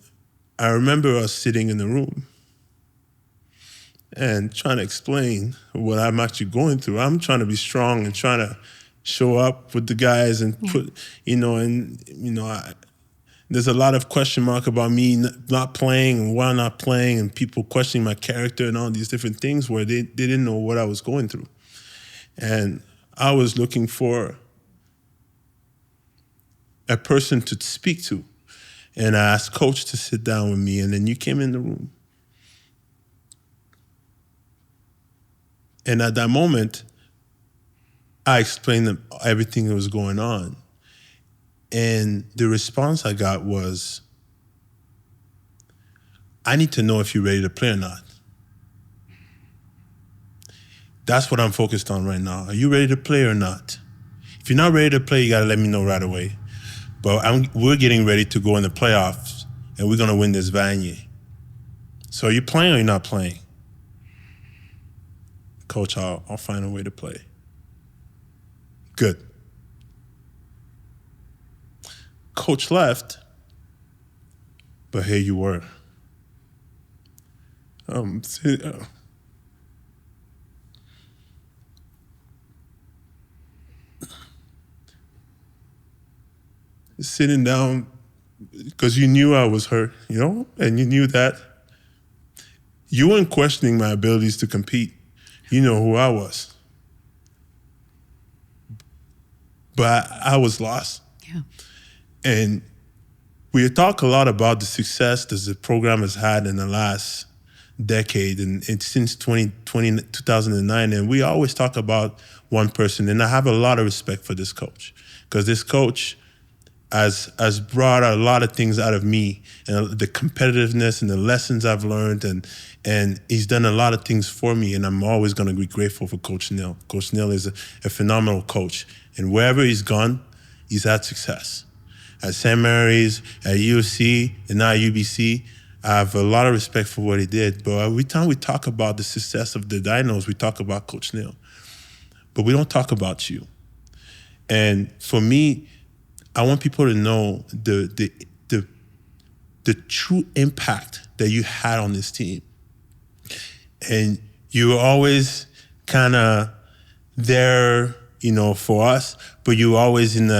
Speaker 2: I remember us sitting in the room and trying to explain what I'm actually going through. I'm trying to be strong and trying to show up with the guys and there's a lot of question mark about me not playing and why I'm not playing, and people questioning my character and all these different things where they didn't know what I was going through. And I was looking for a person to speak to. And I asked Coach to sit down with me, and then you came in the room. And at that moment, I explained everything that was going on. And the response I got was, I need to know if you're ready to play or not. That's what I'm focused on right now. Are you ready to play or not? If you're not ready to play, you got to let me know right away. But we're getting ready to go in the playoffs, and we're going to win this Vanier. So are you playing or you're not playing? Coach, I'll find a way to play. Good. Coach left, but here you were. Sitting down because you knew I was hurt, and you knew that you weren't questioning my abilities to compete. You know who I was. But I was lost.
Speaker 1: Yeah.
Speaker 2: And we talk a lot about the success that the program has had in the last decade and since 2009. And we always talk about one person. And I have a lot of respect for this coach, because this coach has brought a lot of things out of me, and the competitiveness and the lessons I've learned. And he's done a lot of things for me. And I'm always going to be grateful for Coach Neal. Coach Neal is a phenomenal coach. And wherever he's gone, he's had success. at St. Mary's, at UC, and now at UBC. I have a lot of respect for what he did. But every time we talk about the success of the Dinos, we talk about Coach Neil. But we don't talk about you. And for me, I want people to know the true impact that you had on this team. And you were always kind of there, for us, but you were always in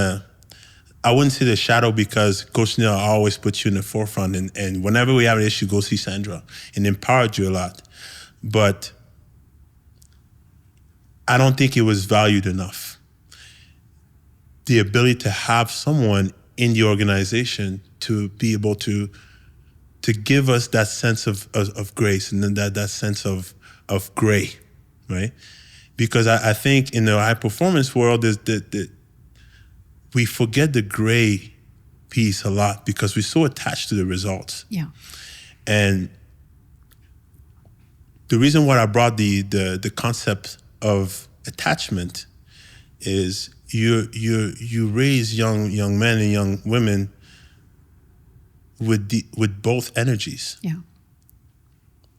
Speaker 2: I wouldn't say the shadow, because Coach Neil always put you in the forefront. And whenever we have an issue, go see Sandra, and empowered you a lot. But I don't think it was valued enough. The ability to have someone in the organization to be able to give us that sense of grace, and then that sense of gray, right? Because I think in the high performance world, we forget the gray piece a lot because we're so attached to the results.
Speaker 1: Yeah. And
Speaker 2: the reason why I brought the concept of attachment is you raise young men and young women with both energies.
Speaker 1: Yeah.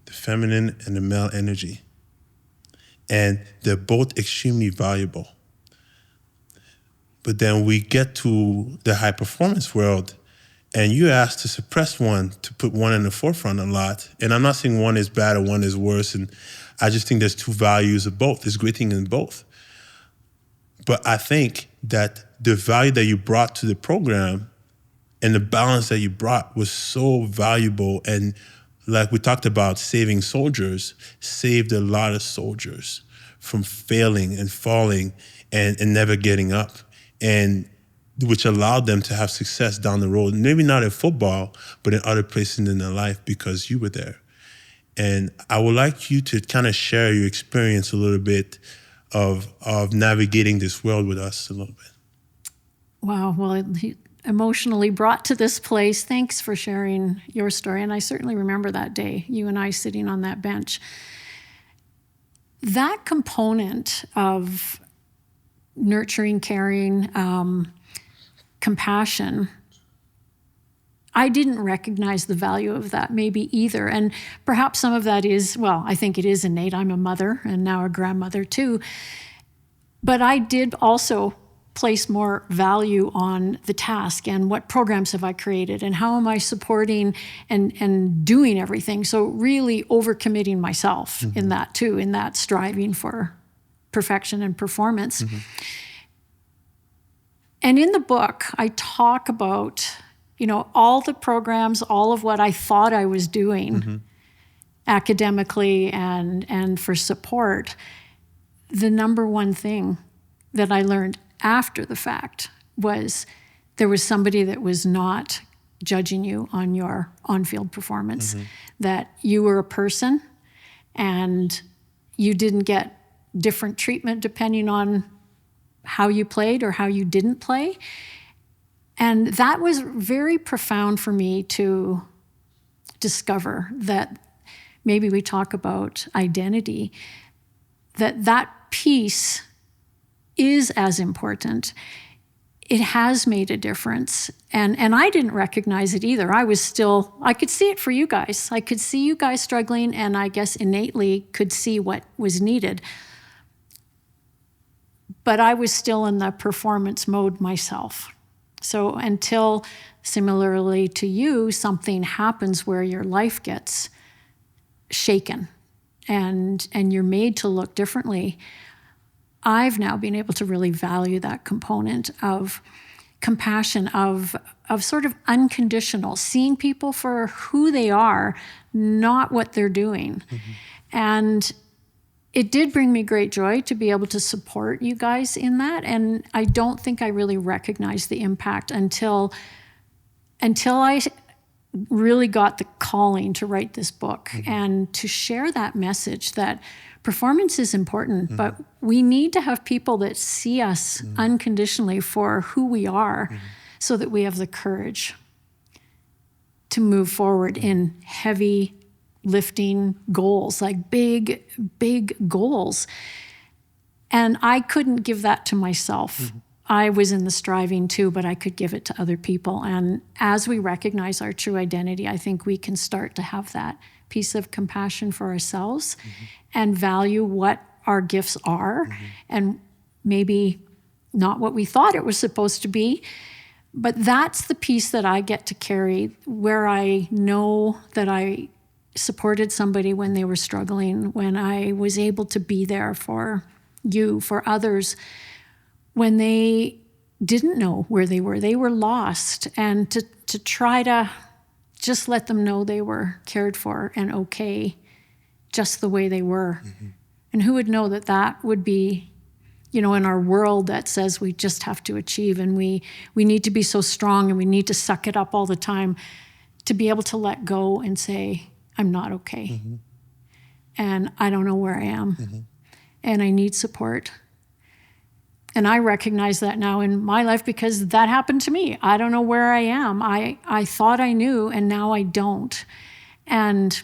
Speaker 2: The feminine and the male energy. And they're both extremely valuable. But then we get to the high performance world, and you're asked to suppress one, to put one in the forefront a lot. And I'm not saying one is bad or one is worse. And I just think there's two values of both. There's great things in both. But I think that the value that you brought to the program and the balance that you brought was so valuable. And like we talked about, saving soldiers, saved a lot of soldiers from failing and falling and never getting up, and which allowed them to have success down the road. Maybe not in football, but in other places in their life because you were there. And I would like you to kind of share your experience a little bit of navigating this world with us a little bit.
Speaker 1: Wow. Well, emotionally brought to this place. Thanks for sharing your story. And I certainly remember that day, you and I sitting on that bench. That component of nurturing, caring, compassion, I didn't recognize the value of that maybe either. And perhaps some of that is, well, I think it is innate. I'm a mother and now a grandmother too. But I did also place more value on the task and what programs have I created and how am I supporting and doing everything. So really overcommitting myself in that too, in that striving for perfection and performance. And in the book, I talk about, all the programs, all of what I thought I was doing academically and for support. The number one thing that I learned after the fact was there was somebody that was not judging you on your on-field performance, that you were a person and you didn't get different treatment depending on how you played or how you didn't play. And that was very profound for me to discover, that maybe we talk about identity, that piece is as important. It has made a difference. And I didn't recognize it either. I could see it for you guys. I could see you guys struggling, and I guess innately could see what was needed. But I was still in the performance mode myself. So until, similarly to you, something happens where your life gets shaken and you're made to look differently, I've now been able to really value that component of compassion, of sort of unconditional, seeing people for who they are, not what they're doing. And it did bring me great joy to be able to support you guys in that. And I don't think I really recognized the impact until I really got the calling to write this book and to share that message that performance is important, but we need to have people that see us unconditionally for who we are so that we have the courage to move forward in heavy lifting goals, like big goals. And I couldn't give that to myself. I was in the striving too, but I could give it to other people. And as we recognize our true identity, I think we can start to have that piece of compassion for ourselves and value what our gifts are, and maybe not what we thought it was supposed to be. But that's the piece that I get to carry, where I know that I supported somebody when they were struggling, when I was able to be there for you, for others, when they didn't know where they were lost, and to try to just let them know they were cared for and okay, just the way they were. And who would know that that would be, in our world that says we just have to achieve, and we need to be so strong, and we need to suck it up all the time, to be able to let go and say, I'm not okay. And I don't know where I am. And I need support. And I recognize that now in my life, because that happened to me. I don't know where I am. I thought I knew, and now I don't. And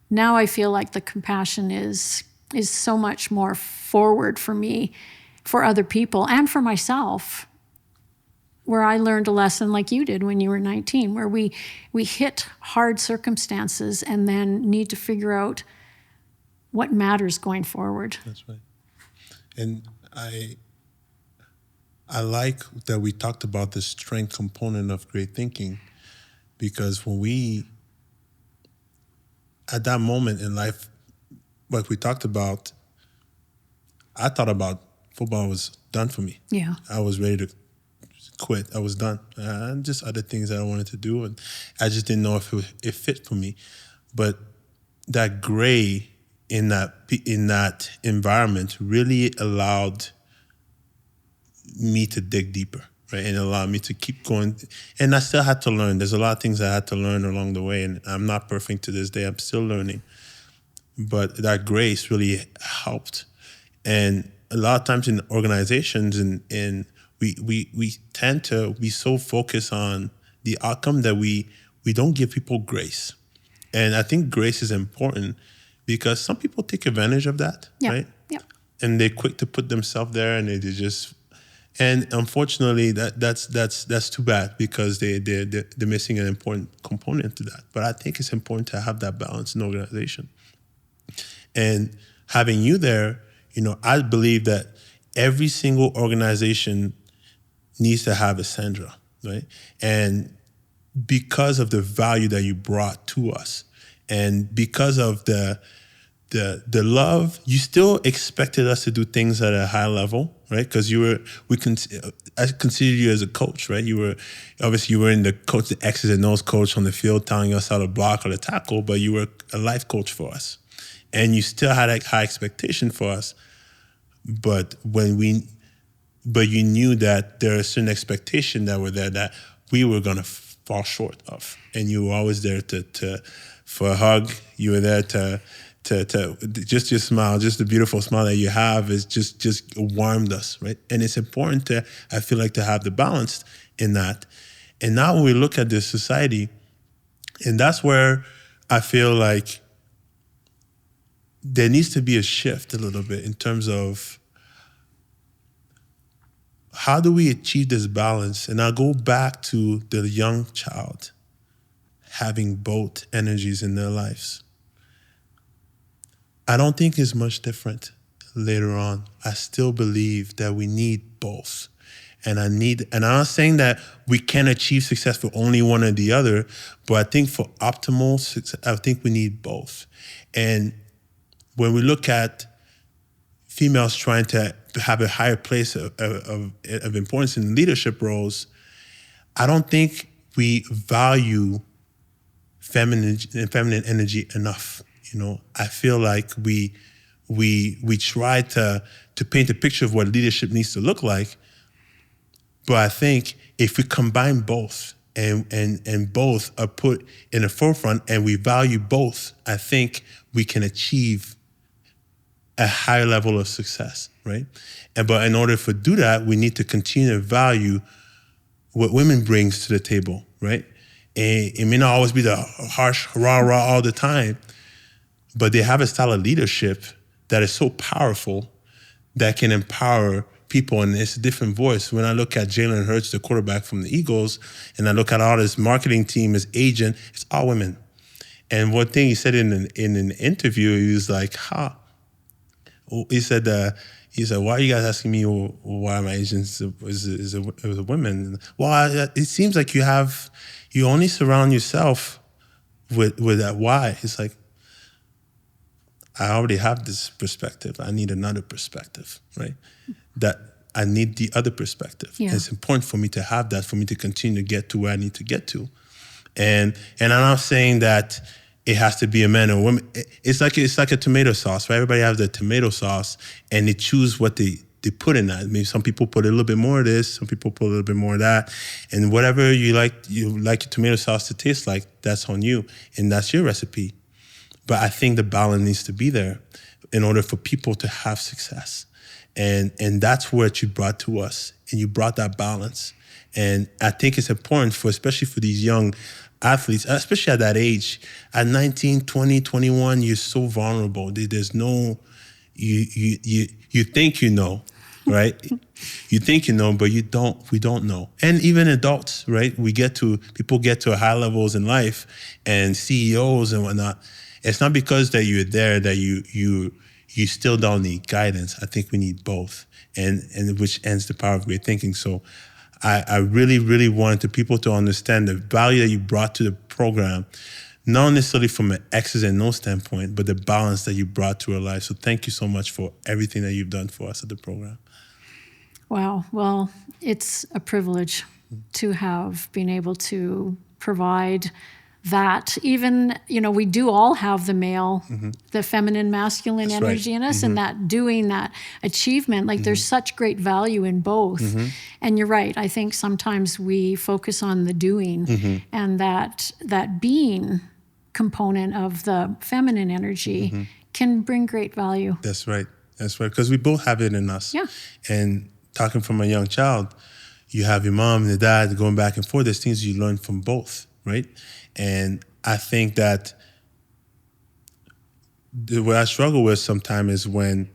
Speaker 1: now I feel like the compassion is so much more forward for me, for other people, and for myself, where I learned a lesson like you did when you were 19, where we hit hard circumstances and then need to figure out what matters going forward.
Speaker 2: That's right. And I like that we talked about the strength component of great thinking, because when we, at that moment in life, like we talked about, I thought about football was done for me.
Speaker 1: Yeah.
Speaker 2: I was ready to quit. I was done. And just other things that I wanted to do, and I just didn't know if it fit for me. But that gray in that environment really allowed me to dig deeper, right? And allowed me to keep going. And I still had to learn. There's a lot of things I had to learn along the way, and I'm not perfect to this day. I'm still learning. But that grace really helped. And a lot of times in organizations, and we tend to be so focused on the outcome that we don't give people grace. And I think grace is important, because some people take advantage of that, right?
Speaker 1: Yeah.
Speaker 2: And they're quick to put themselves there, and they just, and unfortunately that's too bad, because they're missing an important component to that. But I think it's important to have that balance in organization. And having you there, I believe that every single organization needs to have a Sandra, right? And because of the value that you brought to us, and because of the love, you still expected us to do things at a high level, right? Because I considered you as a coach, right? You were in the coach, the X's and O's coach on the field, telling us how to block or to tackle, but you were a life coach for us. And you still had a high expectation for us, but you knew that there are certain expectations that were there that we were going to fall short of. And you were always there for a hug. You were there to just your smile, just the beautiful smile that you have is just warmed us, right? And it's important I feel like, to have the balance in that. And now when we look at this society, and that's where I feel like there needs to be a shift a little bit in terms of how do we achieve this balance? And I'll go back to the young child having both energies in their lives. I don't think it's much different later on. I still believe that we need both. And I'm not saying that we can achieve success for only one or the other, but I think for optimal success, I think we need both. And when we look at females trying to have a higher place of importance in leadership roles, I don't think we value feminine energy enough. I feel like we try to paint a picture of what leadership needs to look like, but I think if we combine both and both are put in the forefront and we value both, I think we can achieve a higher level of success, right? But in order to do that, we need to continue to value what women brings to the table, right? And it may not always be the harsh rah-rah all the time, but they have a style of leadership that is so powerful that can empower people, and it's a different voice. When I look at Jalen Hurts, the quarterback from the Eagles, and I look at all his marketing team, his agent, it's all women. And one thing he said in an interview, he was like, he said, why are you guys asking me why my agent is a woman? Well, it seems like you only surround yourself with that why. It's like, I already have this perspective. I need another perspective, right? That I need the other perspective. Yeah. It's important for me to have that, for me to continue to get to where I need to get to. And I'm not saying that it has to be a man or a woman. It's like a tomato sauce, right? Everybody has their tomato sauce, and they choose what they put in that. Maybe some people put a little bit more of this, some people put a little bit more of that, and whatever you like your tomato sauce to taste like, that's on you, and that's your recipe. But I think the balance needs to be there in order for people to have success, and that's what you brought to us, and you brought that balance. And I think it's important especially for these young athletes, especially at that age, at 19, 20, 21, you're so vulnerable. There's no, you think you know, right? You think you know, but we don't know. And even adults, right? People get to high levels in life, and CEOs and whatnot. It's not because that you're there that you still don't need guidance. I think we need both, and which ends the power of great thinking. So I really, really wanted people to understand the value that you brought to the program, not necessarily from an X's and O's standpoint, but the balance that you brought to our lives. So thank you so much for everything that you've done for us at the program.
Speaker 1: Wow. Well, it's a privilege to have been able to provide that. Even, we do all have the male, the feminine, masculine
Speaker 2: That's
Speaker 1: energy in us, and that doing that achievement, there's such great value in both. And you're right. I think sometimes we focus on the doing, and that being component of the feminine energy can bring great value.
Speaker 2: That's right. Because we both have it in us.
Speaker 1: Yeah.
Speaker 2: And talking from a young child, you have your mom and your dad going back and forth. There's things you learn from both, right? And I think that what I struggle with sometimes is when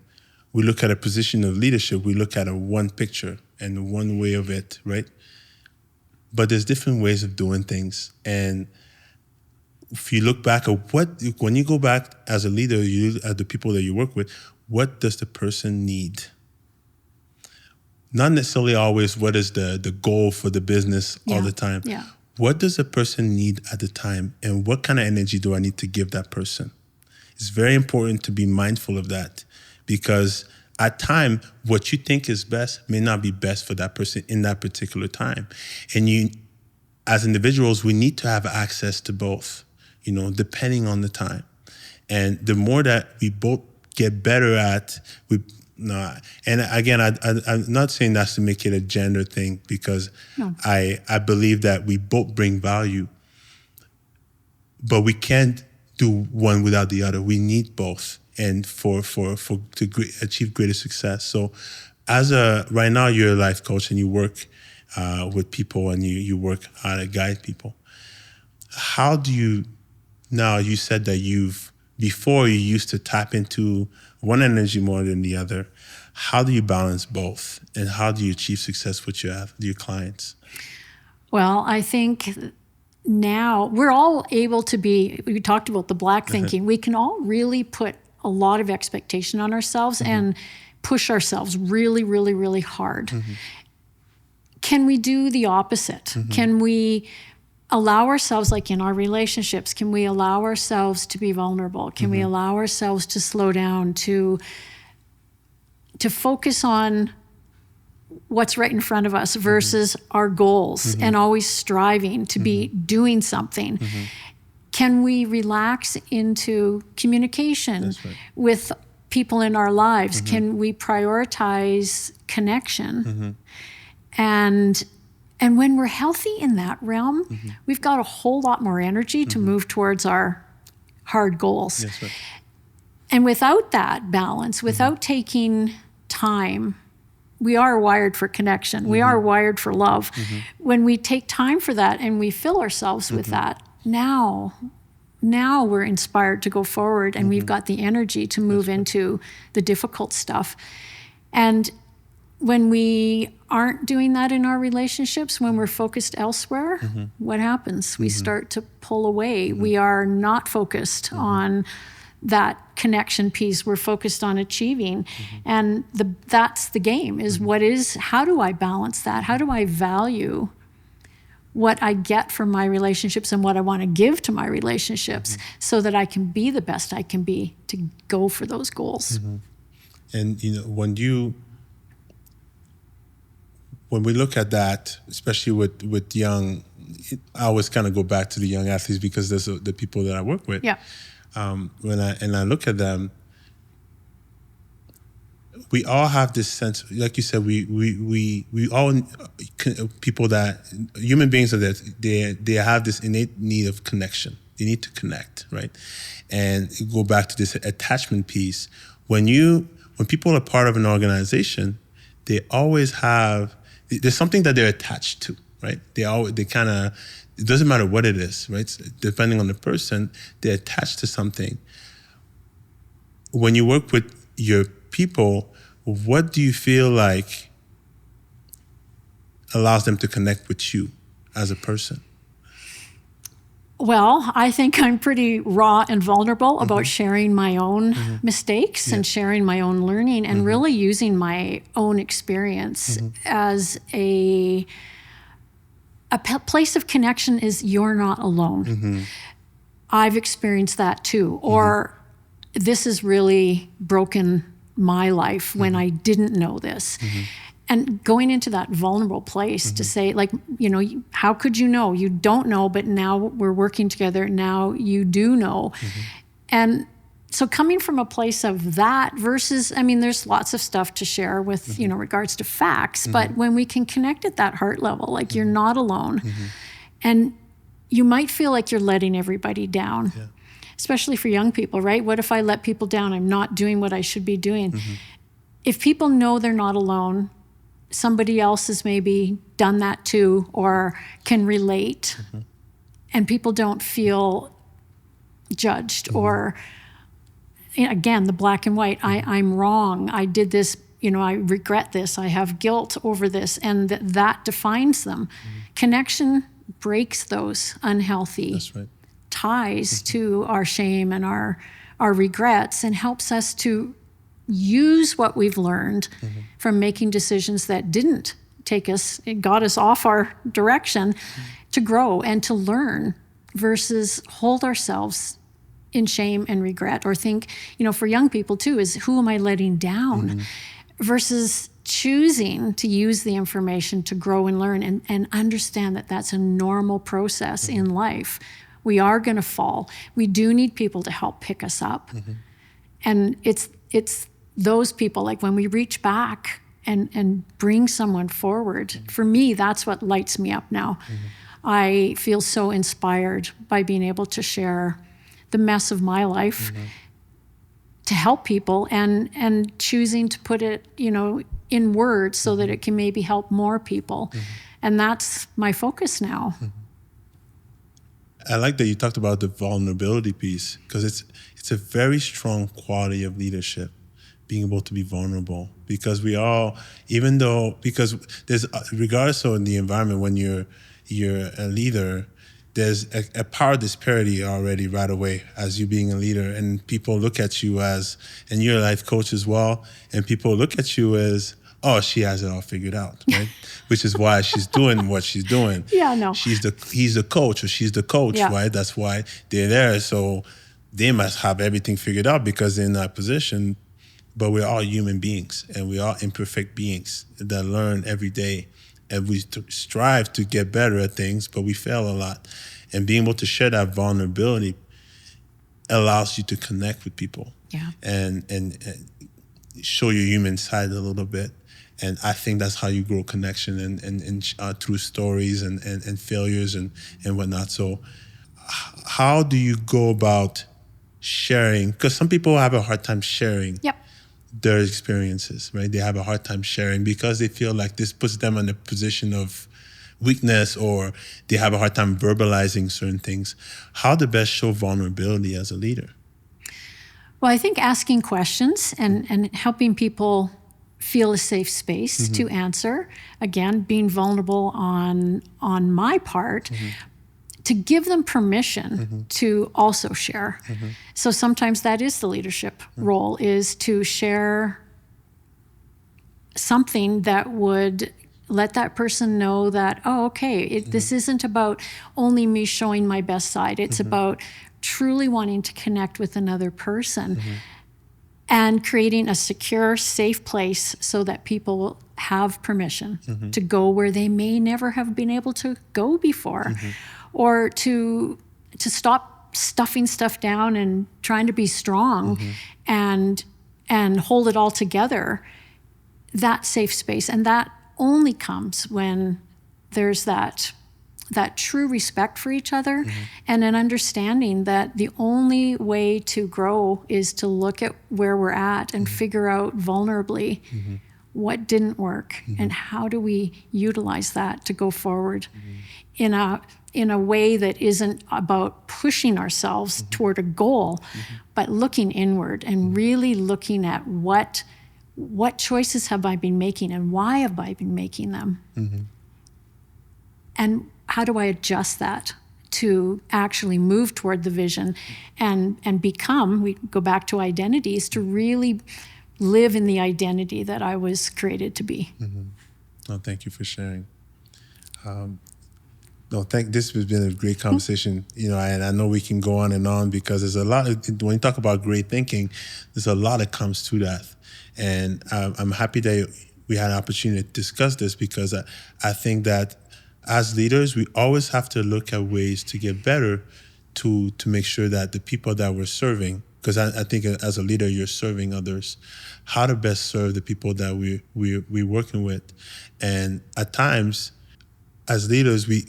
Speaker 2: we look at a position of leadership, we look at a one picture and one way of it, right? But there's different ways of doing things. And if you look back at when you go back as a leader, at the people that you work with, what does the person need? Not necessarily always what is the goal for the business all the time.
Speaker 1: Yeah.
Speaker 2: What does a person need at the time, and what kind of energy do I need to give that person? It's very important to be mindful of that, because at time, what you think is best may not be best for that person in that particular time. And as individuals, we need to have access to both, depending on the time. And the more that we both get better at, and again, I'm not saying that's to make it a gender thing, because I believe that we both bring value, but we can't do one without the other. We need both, and to achieve greater success. So, right now you're a life coach and you work with people and you work how to guide people. How do you now? You said that before you used to tap into one energy more than the other. How do you balance both, and how do you achieve success with your clients?
Speaker 1: Well, I think now we're all able to we talked about the black thinking. We can all really put a lot of expectation on ourselves and push ourselves really, really, really hard. Can we do the opposite? Can we allow ourselves, like in our relationships, can we allow ourselves to be vulnerable? Can we allow ourselves to slow down, to focus on what's right in front of us versus our goals, and always striving to be doing something? Can we relax into communication with people in our lives? Can we prioritize connection? And when we're healthy in that realm, we've got a whole lot more energy to move towards our hard goals. And without that balance, without taking time, we are wired for connection. We are wired for love. When we take time for that and we fill ourselves with that, now we're inspired to go forward, and we've got the energy to move into the difficult stuff. And when we aren't doing that in our relationships, when we're focused elsewhere, what happens? We start to pull away. We are not focused on that connection piece. We're focused on achieving. And that's the game, is how do I balance that? How do I value what I get from my relationships and what I want to give to my relationships so that I can be the best I can be to go for those goals?
Speaker 2: And, when we look at that, especially with young, I always kind of go back to the young athletes because there's the people that I work with.
Speaker 1: Yeah.
Speaker 2: When I look at them, we all have this sense, like you said, we all people that human beings are that they have this innate need of connection. They need to connect, right? And go back to this attachment piece. When people are part of an organization, they always have. There's something that they're attached to, right? They kind of, it doesn't matter what it is, right? Depending on the person, they're attached to something. When you work with your people, what do you feel like allows them to connect with you as a person?
Speaker 1: Well, I think I'm pretty raw and vulnerable about sharing my own mistakes and sharing my own learning and really using my own experience as a place of connection. Is you're not alone. I've experienced that too. Or this has really broken my life when I didn't know this. And going into that vulnerable place to say, like, how could you know? You don't know, but now we're working together. Now you do know. And so coming from a place of that versus, there's lots of stuff to share with, regards to facts, but when we can connect at that heart level, like you're not alone. And you might feel like you're letting everybody down, especially for young people, right? What if I let people down? I'm not doing what I should be doing. If people know they're not alone, somebody else has maybe done that too or can relate, and people don't feel judged or, again, the black and white, I'm wrong, I did this, I regret this, I have guilt over this, and that defines them. Connection breaks those unhealthy ties to our shame and our regrets and helps us to use what we've learned from making decisions that didn't it got us off our direction, to grow and to learn versus hold ourselves in shame and regret, or think, for young people too, is who am I letting down versus choosing to use the information to grow and learn and understand that that's a normal process in life. We are going to fall. We do need people to help pick us up. And it's those people, like when we reach back and bring someone forward, for me, that's what lights me up now. I feel so inspired by being able to share the mess of my life to help people and choosing to put it, in words so that it can maybe help more people. And that's my focus now.
Speaker 2: I like that you talked about the vulnerability piece, because it's a very strong quality of leadership, being able to be vulnerable, because we all, because there's, regardless of the environment, when you're a leader, there's a power disparity already right away as you being a leader, and people look at you and you're a life coach as well, and people look at you as, oh, she has it all figured out, right? Which is why she's doing what she's doing.
Speaker 1: Yeah, no.
Speaker 2: He's the coach, or she's the coach, right? That's why they're there. So they must have everything figured out because they're in that position. But we're all human beings, and we're all imperfect beings that learn every day. And we strive to get better at things, but we fail a lot. And being able to share that vulnerability allows you to connect with people and show your human side a little bit. And I think that's how you grow connection and through stories and failures and whatnot. So how do you go about sharing? Because some people have a hard time sharing their experiences, right? They have a hard time sharing because they feel like this puts them in a position of weakness, or they have a hard time verbalizing certain things. How to best show vulnerability as a leader?
Speaker 1: Well, I think asking questions and helping people feel a safe space to answer. Again, being vulnerable on my part, to give them permission to also share. So sometimes that is the leadership role, is to share something that would let that person know that, oh, okay, this isn't about only me showing my best side. It's about truly wanting to connect with another person and creating a secure, safe place so that people have permission to go where they may never have been able to go before, or to stop stuffing stuff down and trying to be strong and hold it all together. That safe space, and that only comes when there's that true respect for each other and an understanding that the only way to grow is to look at where we're at and figure out vulnerably what didn't work and how do we utilize that to go forward in a way that isn't about pushing ourselves toward a goal, but looking inward and really looking at what choices have I been making and why have I been making them? And how do I adjust that to actually move toward the vision and become, we go back to identities, to really live in the identity that I was created to be.
Speaker 2: Oh, thank you for sharing. This has been a great conversation, and I know we can go on and on because there's a lot when you talk about great thinking, there's a lot that comes to that. And I'm happy that we had an opportunity to discuss this because I think that as leaders, we always have to look at ways to get better to make sure that the people that we're serving, because I think as a leader, you're serving others, how to best serve the people that we're working with. And at times, as leaders, we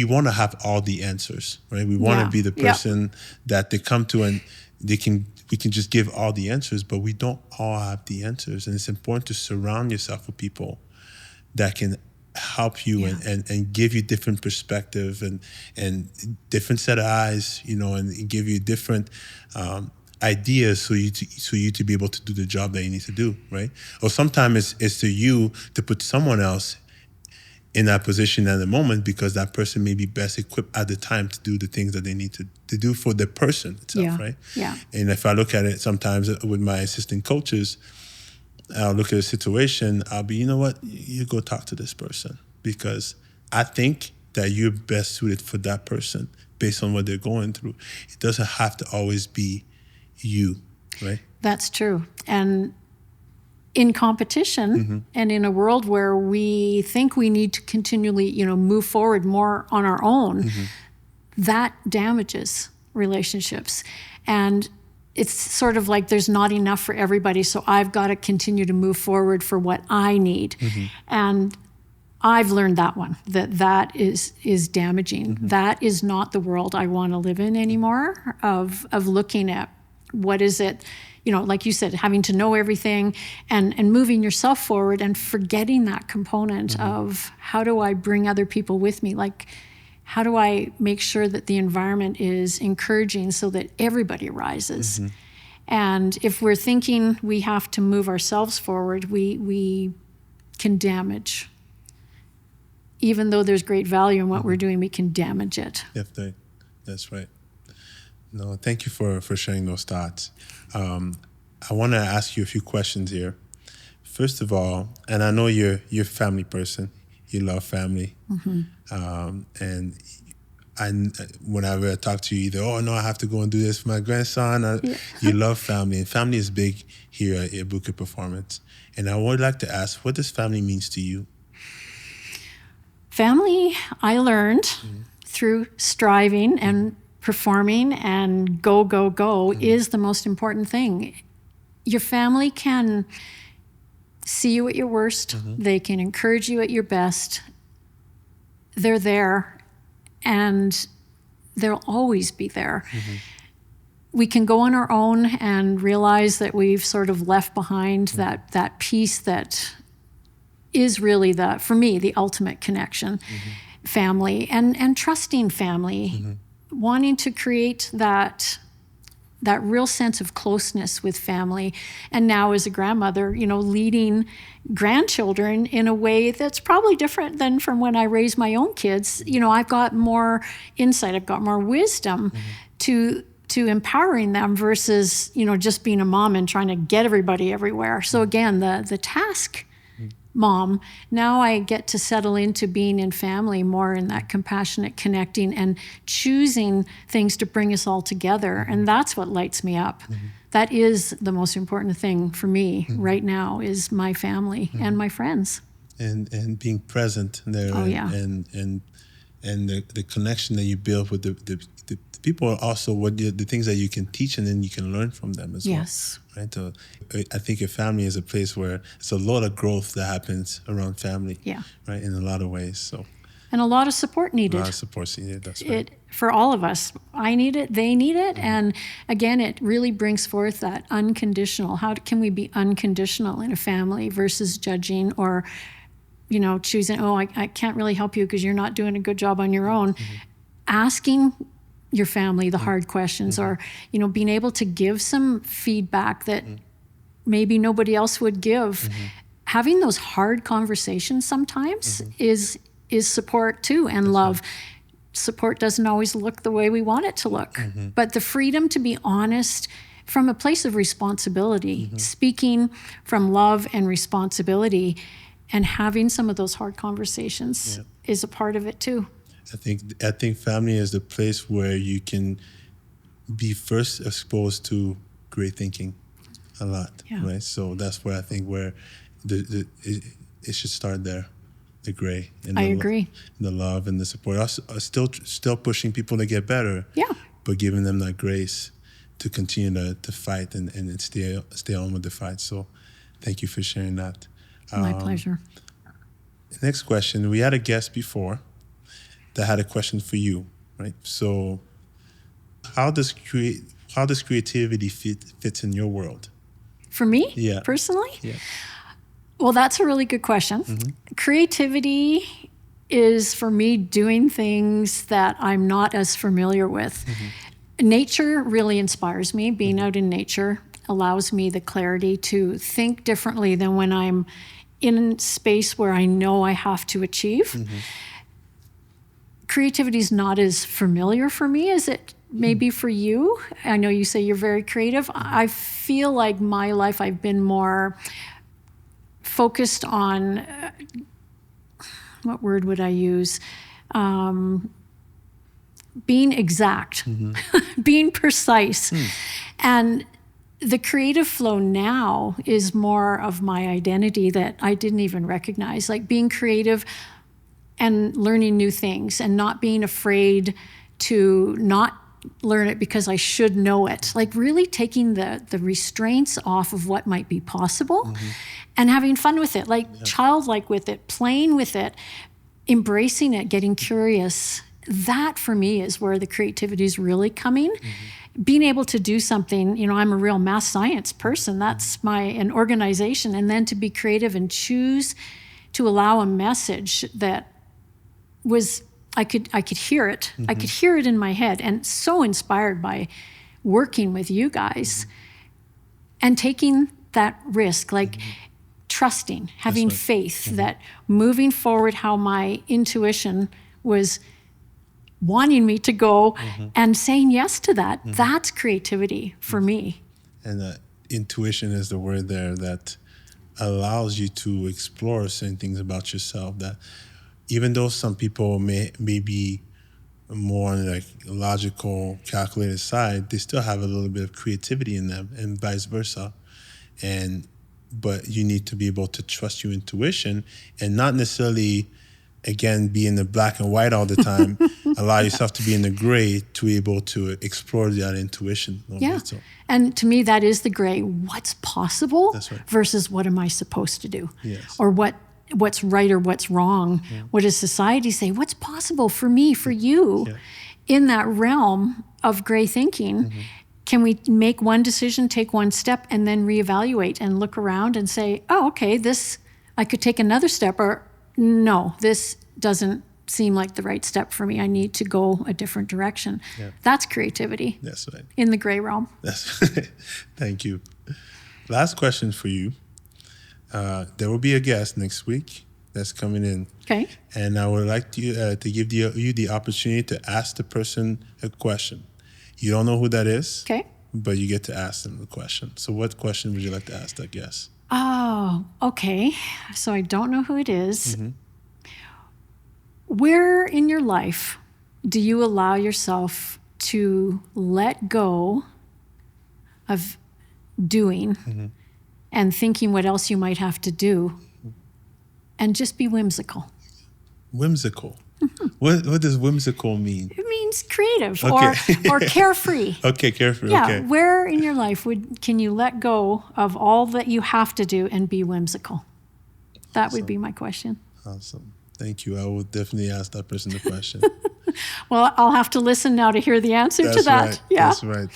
Speaker 2: want to have all the answers, right? We want to be the person that they come to and we can just give all the answers, but we don't all have the answers. And it's important to surround yourself with people that can help you and give you different perspective and different set of eyes, and give you different ideas so you to be able to do the job that you need to do, right? Or sometimes it's to you to put someone else in that position at the moment because that person may be best equipped at the time to do the things that they need to do for the person itself, right?
Speaker 1: Yeah.
Speaker 2: And if I look at it sometimes with my assistant coaches, I'll look at a situation, I'll be, you know what, you go talk to this person because I think that you're best suited for that person based on what they're going through. It doesn't have to always be you, right?
Speaker 1: That's true. And in competition and in a world where we think we need to continually, move forward more on our own, that damages relationships. And it's sort of like there's not enough for everybody, so I've got to continue to move forward for what I need. And I've learned that is damaging. That is not the world I want to live in anymore, of looking at what is it, like you said, having to know everything and moving yourself forward and forgetting that component of how do I bring other people with me? Like, how do I make sure that the environment is encouraging so that everybody rises? And if we're thinking we have to move ourselves forward, we can damage. Even though there's great value in what we're doing, we can damage it.
Speaker 2: Definitely. That's right. No, thank you for sharing those thoughts. I want to ask you a few questions here. First of all, and I know you're a family person. You love family. And whenever I talk to you, either, oh, no, I have to go and do this for my grandson. You love family. And family is big here at Bouk Performance. And I would like to ask, what does family means to you?
Speaker 1: Family, I learned through striving and performing and go, is the most important thing. Your family can see you at your worst. They can encourage you at your best. They're there, and they'll always be there. We can go on our own and realize that we've sort of left behind that piece that is really, for me, the ultimate connection. Family and trusting family, wanting to create that that real sense of closeness with family. And now as a grandmother, leading grandchildren in a way that's probably different than from when I raised my own kids. I've got more insight, I've got more wisdom to empowering them versus, just being a mom and trying to get everybody everywhere. So again, the task mom, now I get to settle into being in family more in that compassionate connecting and choosing things to bring us all together. And that's what lights me up. That is the most important thing for me right now, is my family and my friends.
Speaker 2: And being present there.
Speaker 1: Oh, yeah.
Speaker 2: And the connection that you build with the people are also the things that you can teach and then you can learn from them as well.
Speaker 1: Yes.
Speaker 2: Right. So I think a family is a place where it's a lot of growth that happens around family.
Speaker 1: Yeah.
Speaker 2: Right. In a lot of ways. So.
Speaker 1: And a lot of support needed.
Speaker 2: A lot of support needed. That's right.
Speaker 1: For all of us. I need it. They need it. And again, it really brings forth that unconditional. How can we be unconditional in a family versus judging or, choosing, I can't really help you because you're not doing a good job on your own. Asking your family the hard questions or, being able to give some feedback that maybe nobody else would give. Having those hard conversations sometimes is support too, and love. Support doesn't always look the way we want it to look, but the freedom to be honest from a place of responsibility, speaking from love and responsibility, and having some of those hard conversations is a part of it too.
Speaker 2: I think family is the place where you can be first exposed to great thinking a lot, right? So that's where I think where it should start there, the gray. And
Speaker 1: I agree.
Speaker 2: The love and the support. Also, still pushing people to get better, but giving them that grace to continue to fight and stay on with the fight. So thank you for sharing that.
Speaker 1: My pleasure.
Speaker 2: Next question. We had a guest before that had a question for you, right? So how does creativity fit in your world?
Speaker 1: For me?
Speaker 2: Yeah.
Speaker 1: Personally?
Speaker 2: Yeah.
Speaker 1: Well, that's a really good question. Creativity is, for me, doing things that I'm not as familiar with. Nature really inspires me. Being out in nature allows me the clarity to think differently than when I'm in space where I know I have to achieve. Creativity is not as familiar for me as it may be for you. I know you say you're very creative. I feel like my life I've been more focused on, what word would I use? Being exact, being precise. And the creative flow now is more of my identity that I didn't even recognize, like being creative and learning new things and not being afraid to not learn it because I should know it. Like really taking the restraints off of what might be possible and having fun with it, like childlike with it, playing with it, embracing it, getting curious. That for me is where the creativity is really coming. Being able to do something, I'm a real math science person. That's an organization. And then to be creative and choose to allow a message that was, I could hear it. I could hear it in my head, and so inspired by working with you guys and taking that risk, like trusting, having faith that moving forward, how my intuition was wanting me to go and saying yes to that. That's creativity for me. And
Speaker 2: intuition is the word there that allows you to explore certain things about yourself that even though some people may be more on like logical, calculated side, they still have a little bit of creativity in them, and vice versa. But you need to be able to trust your intuition and not necessarily, again, be in the black and white all the time. Allow yourself to be in the gray to be able to explore that intuition.
Speaker 1: So. And to me, that is the gray. What's possible versus what am I supposed to do? Or what's right or what's wrong? What does society say? What's possible for me, for you? In that realm of gray thinking, can we make one decision, take one step, and then reevaluate and look around and say, oh, okay, I could take another step, or no, this doesn't seem like the right step for me. I need to go a different direction.
Speaker 2: Yeah.
Speaker 1: That's creativity.
Speaker 2: That's right.
Speaker 1: In the gray realm.
Speaker 2: That's Thank you. Last question for you. There will be a guest next week that's coming in.
Speaker 1: Okay.
Speaker 2: And I would like to give you the opportunity to ask the person a question. You don't know who that is,
Speaker 1: Okay.
Speaker 2: but you get to ask them the question. So what question would you like to ask that guest?
Speaker 1: Oh, okay. So I don't know who it is.
Speaker 2: Mm-hmm.
Speaker 1: Where in your life do you allow yourself to let go of doing and thinking what else you might have to do and just be whimsical?
Speaker 2: Whimsical. What does whimsical mean?
Speaker 1: It means creative
Speaker 2: Okay.
Speaker 1: or carefree.
Speaker 2: Okay, carefree.
Speaker 1: Yeah,
Speaker 2: Okay.
Speaker 1: where in your life can you let go of all that you have to do and be whimsical? That would be my question.
Speaker 2: Awesome. Thank you. I will definitely ask that person the question.
Speaker 1: Well, I'll have to listen now to hear the answer to that.
Speaker 2: Right.
Speaker 1: Yeah.
Speaker 2: That's right.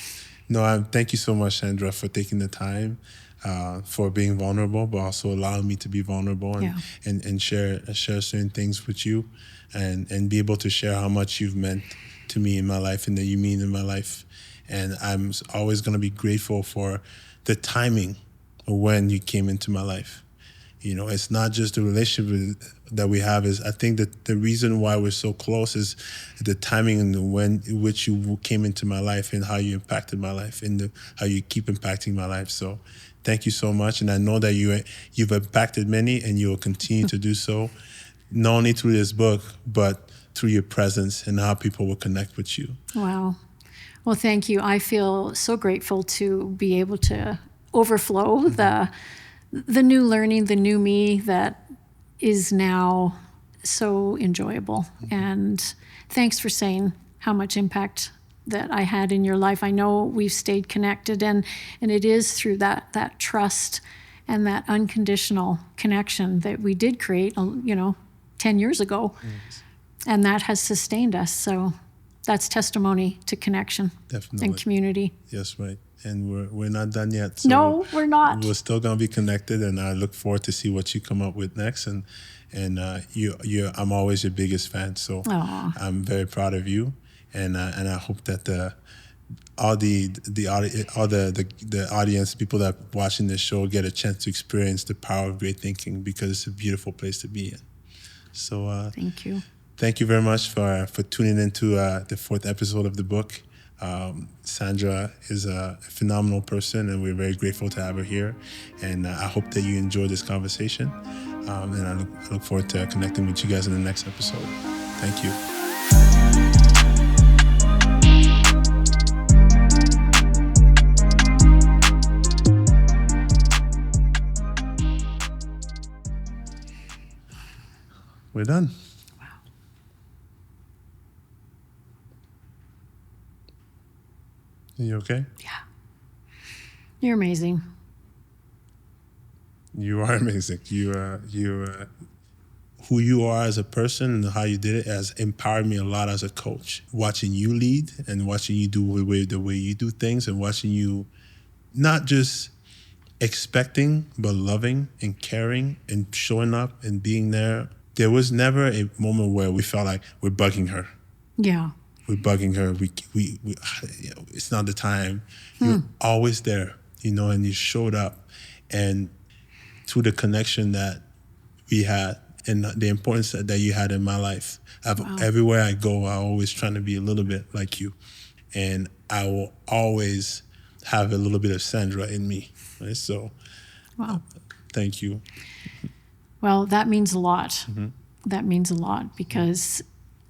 Speaker 2: No, thank you so much, Sandra, for taking the time, for being vulnerable, but also allowing me to be vulnerable and share certain things with you, and be able to share how much you've meant to me in my life and that you mean in my life. And I'm always going to be grateful for the timing of when you came into my life. You know, it's not just the relationship that we have. Is I think that the reason why we're so close is the timing and the when in which you came into my life and how you impacted my life and how you keep impacting my life. So thank you so much. And I know that you've impacted many and you will continue to do so, not only through this book, but through your presence and how people will connect with you.
Speaker 1: Wow. Well, thank you. I feel so grateful to be able to overflow the new learning, the new me that is now so enjoyable. And thanks for saying how much impact that I had in your life. I know we've stayed connected, and it is through that trust and that unconditional connection that we did create, 10 years ago.
Speaker 2: Yes.
Speaker 1: And that has sustained us. So that's testimony to connection.
Speaker 2: Definitely.
Speaker 1: And community.
Speaker 2: Yes, right. And we're not done yet. So
Speaker 1: no, we're not.
Speaker 2: We're still gonna be connected, and I look forward to see what you come up with next. And I'm always your biggest fan. So
Speaker 1: Aww.
Speaker 2: I'm very proud of you, and I hope that all the audience, people that are watching this show, get a chance to experience the power of great thinking, because it's a beautiful place to be in. So
Speaker 1: thank you.
Speaker 2: Thank you very much for tuning into the 4th episode of the book. Sandra is a phenomenal person, and we're very grateful to have her here. And I hope that you enjoy this conversation. And I look forward to connecting with you guys in the next episode. Thank you. We're done.
Speaker 1: Wow.
Speaker 2: Are you okay?
Speaker 1: Yeah. You're amazing.
Speaker 2: You are amazing. Who you are as a person and how you did it has empowered me a lot as a coach. Watching you lead and watching you do the way you do things, and watching you not just expecting, but loving and caring and showing up and being there. There was never a moment where we felt like we're bugging her.
Speaker 1: Yeah.
Speaker 2: We're bugging her. We it's not the time. You're always there, and you showed up. And through the connection that we had and the importance that you had in my life, everywhere I go, I'm always trying to be a little bit like you. And I will always have a little bit of Sandra in me. Right? So thank you.
Speaker 1: Well, that means a lot. That means a lot, because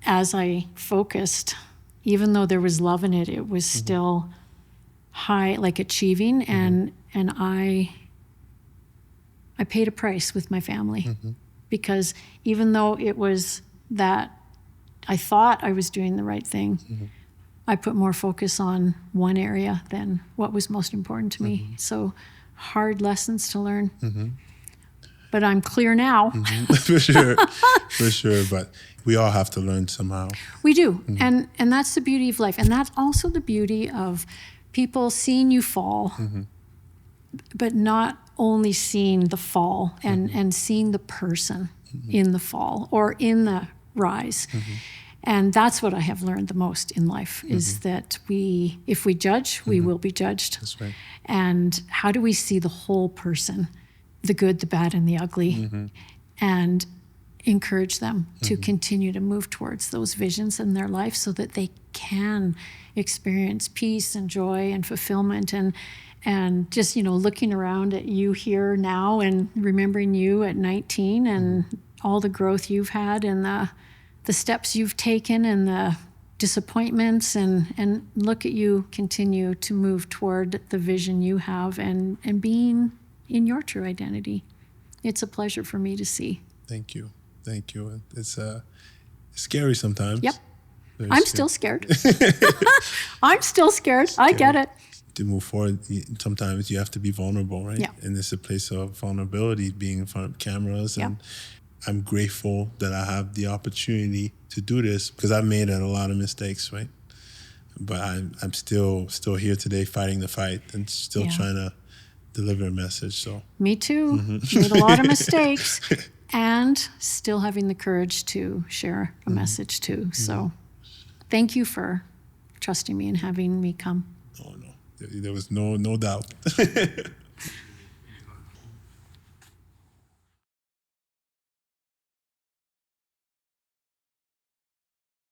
Speaker 1: as I focused, even though there was love in it, it was still high, like achieving. And I paid a price with my family, because even though it was that I thought I was doing the right thing, I put more focus on one area than what was most important to me. So hard lessons to learn. But I'm clear now.
Speaker 2: For sure. But we all have to learn somehow.
Speaker 1: We do. And that's the beauty of life. And that's also the beauty of people seeing you fall, but not only seeing the fall and seeing the person in the fall or in the rise. And that's what I have learned the most in life, is that if we judge, we will be judged.
Speaker 2: That's right.
Speaker 1: And how do we see the whole person, the good, the bad, and the ugly, and encourage them to continue to move towards those visions in their life so that they can experience peace and joy and fulfillment, and just, looking around at you here now and remembering you at 19 and all the growth you've had and the steps you've taken and the disappointments, and look at you continue to move toward the vision you have and being in your true identity. It's a pleasure for me to see.
Speaker 2: Thank you. It's scary sometimes.
Speaker 1: Yep.
Speaker 2: Very
Speaker 1: still scared. I'm still scared. I get it.
Speaker 2: To move forward, sometimes you have to be vulnerable, right?
Speaker 1: Yeah.
Speaker 2: And it's a place of vulnerability, being in front of cameras. And I'm grateful that I have the opportunity to do this, because I've made a lot of mistakes, right? But I'm still here today, fighting the fight and still trying to deliver a message. So
Speaker 1: me too. Made a lot of mistakes. And still having the courage to share a message too. So thank you for trusting me and having me come.
Speaker 2: Oh, no. There was no doubt.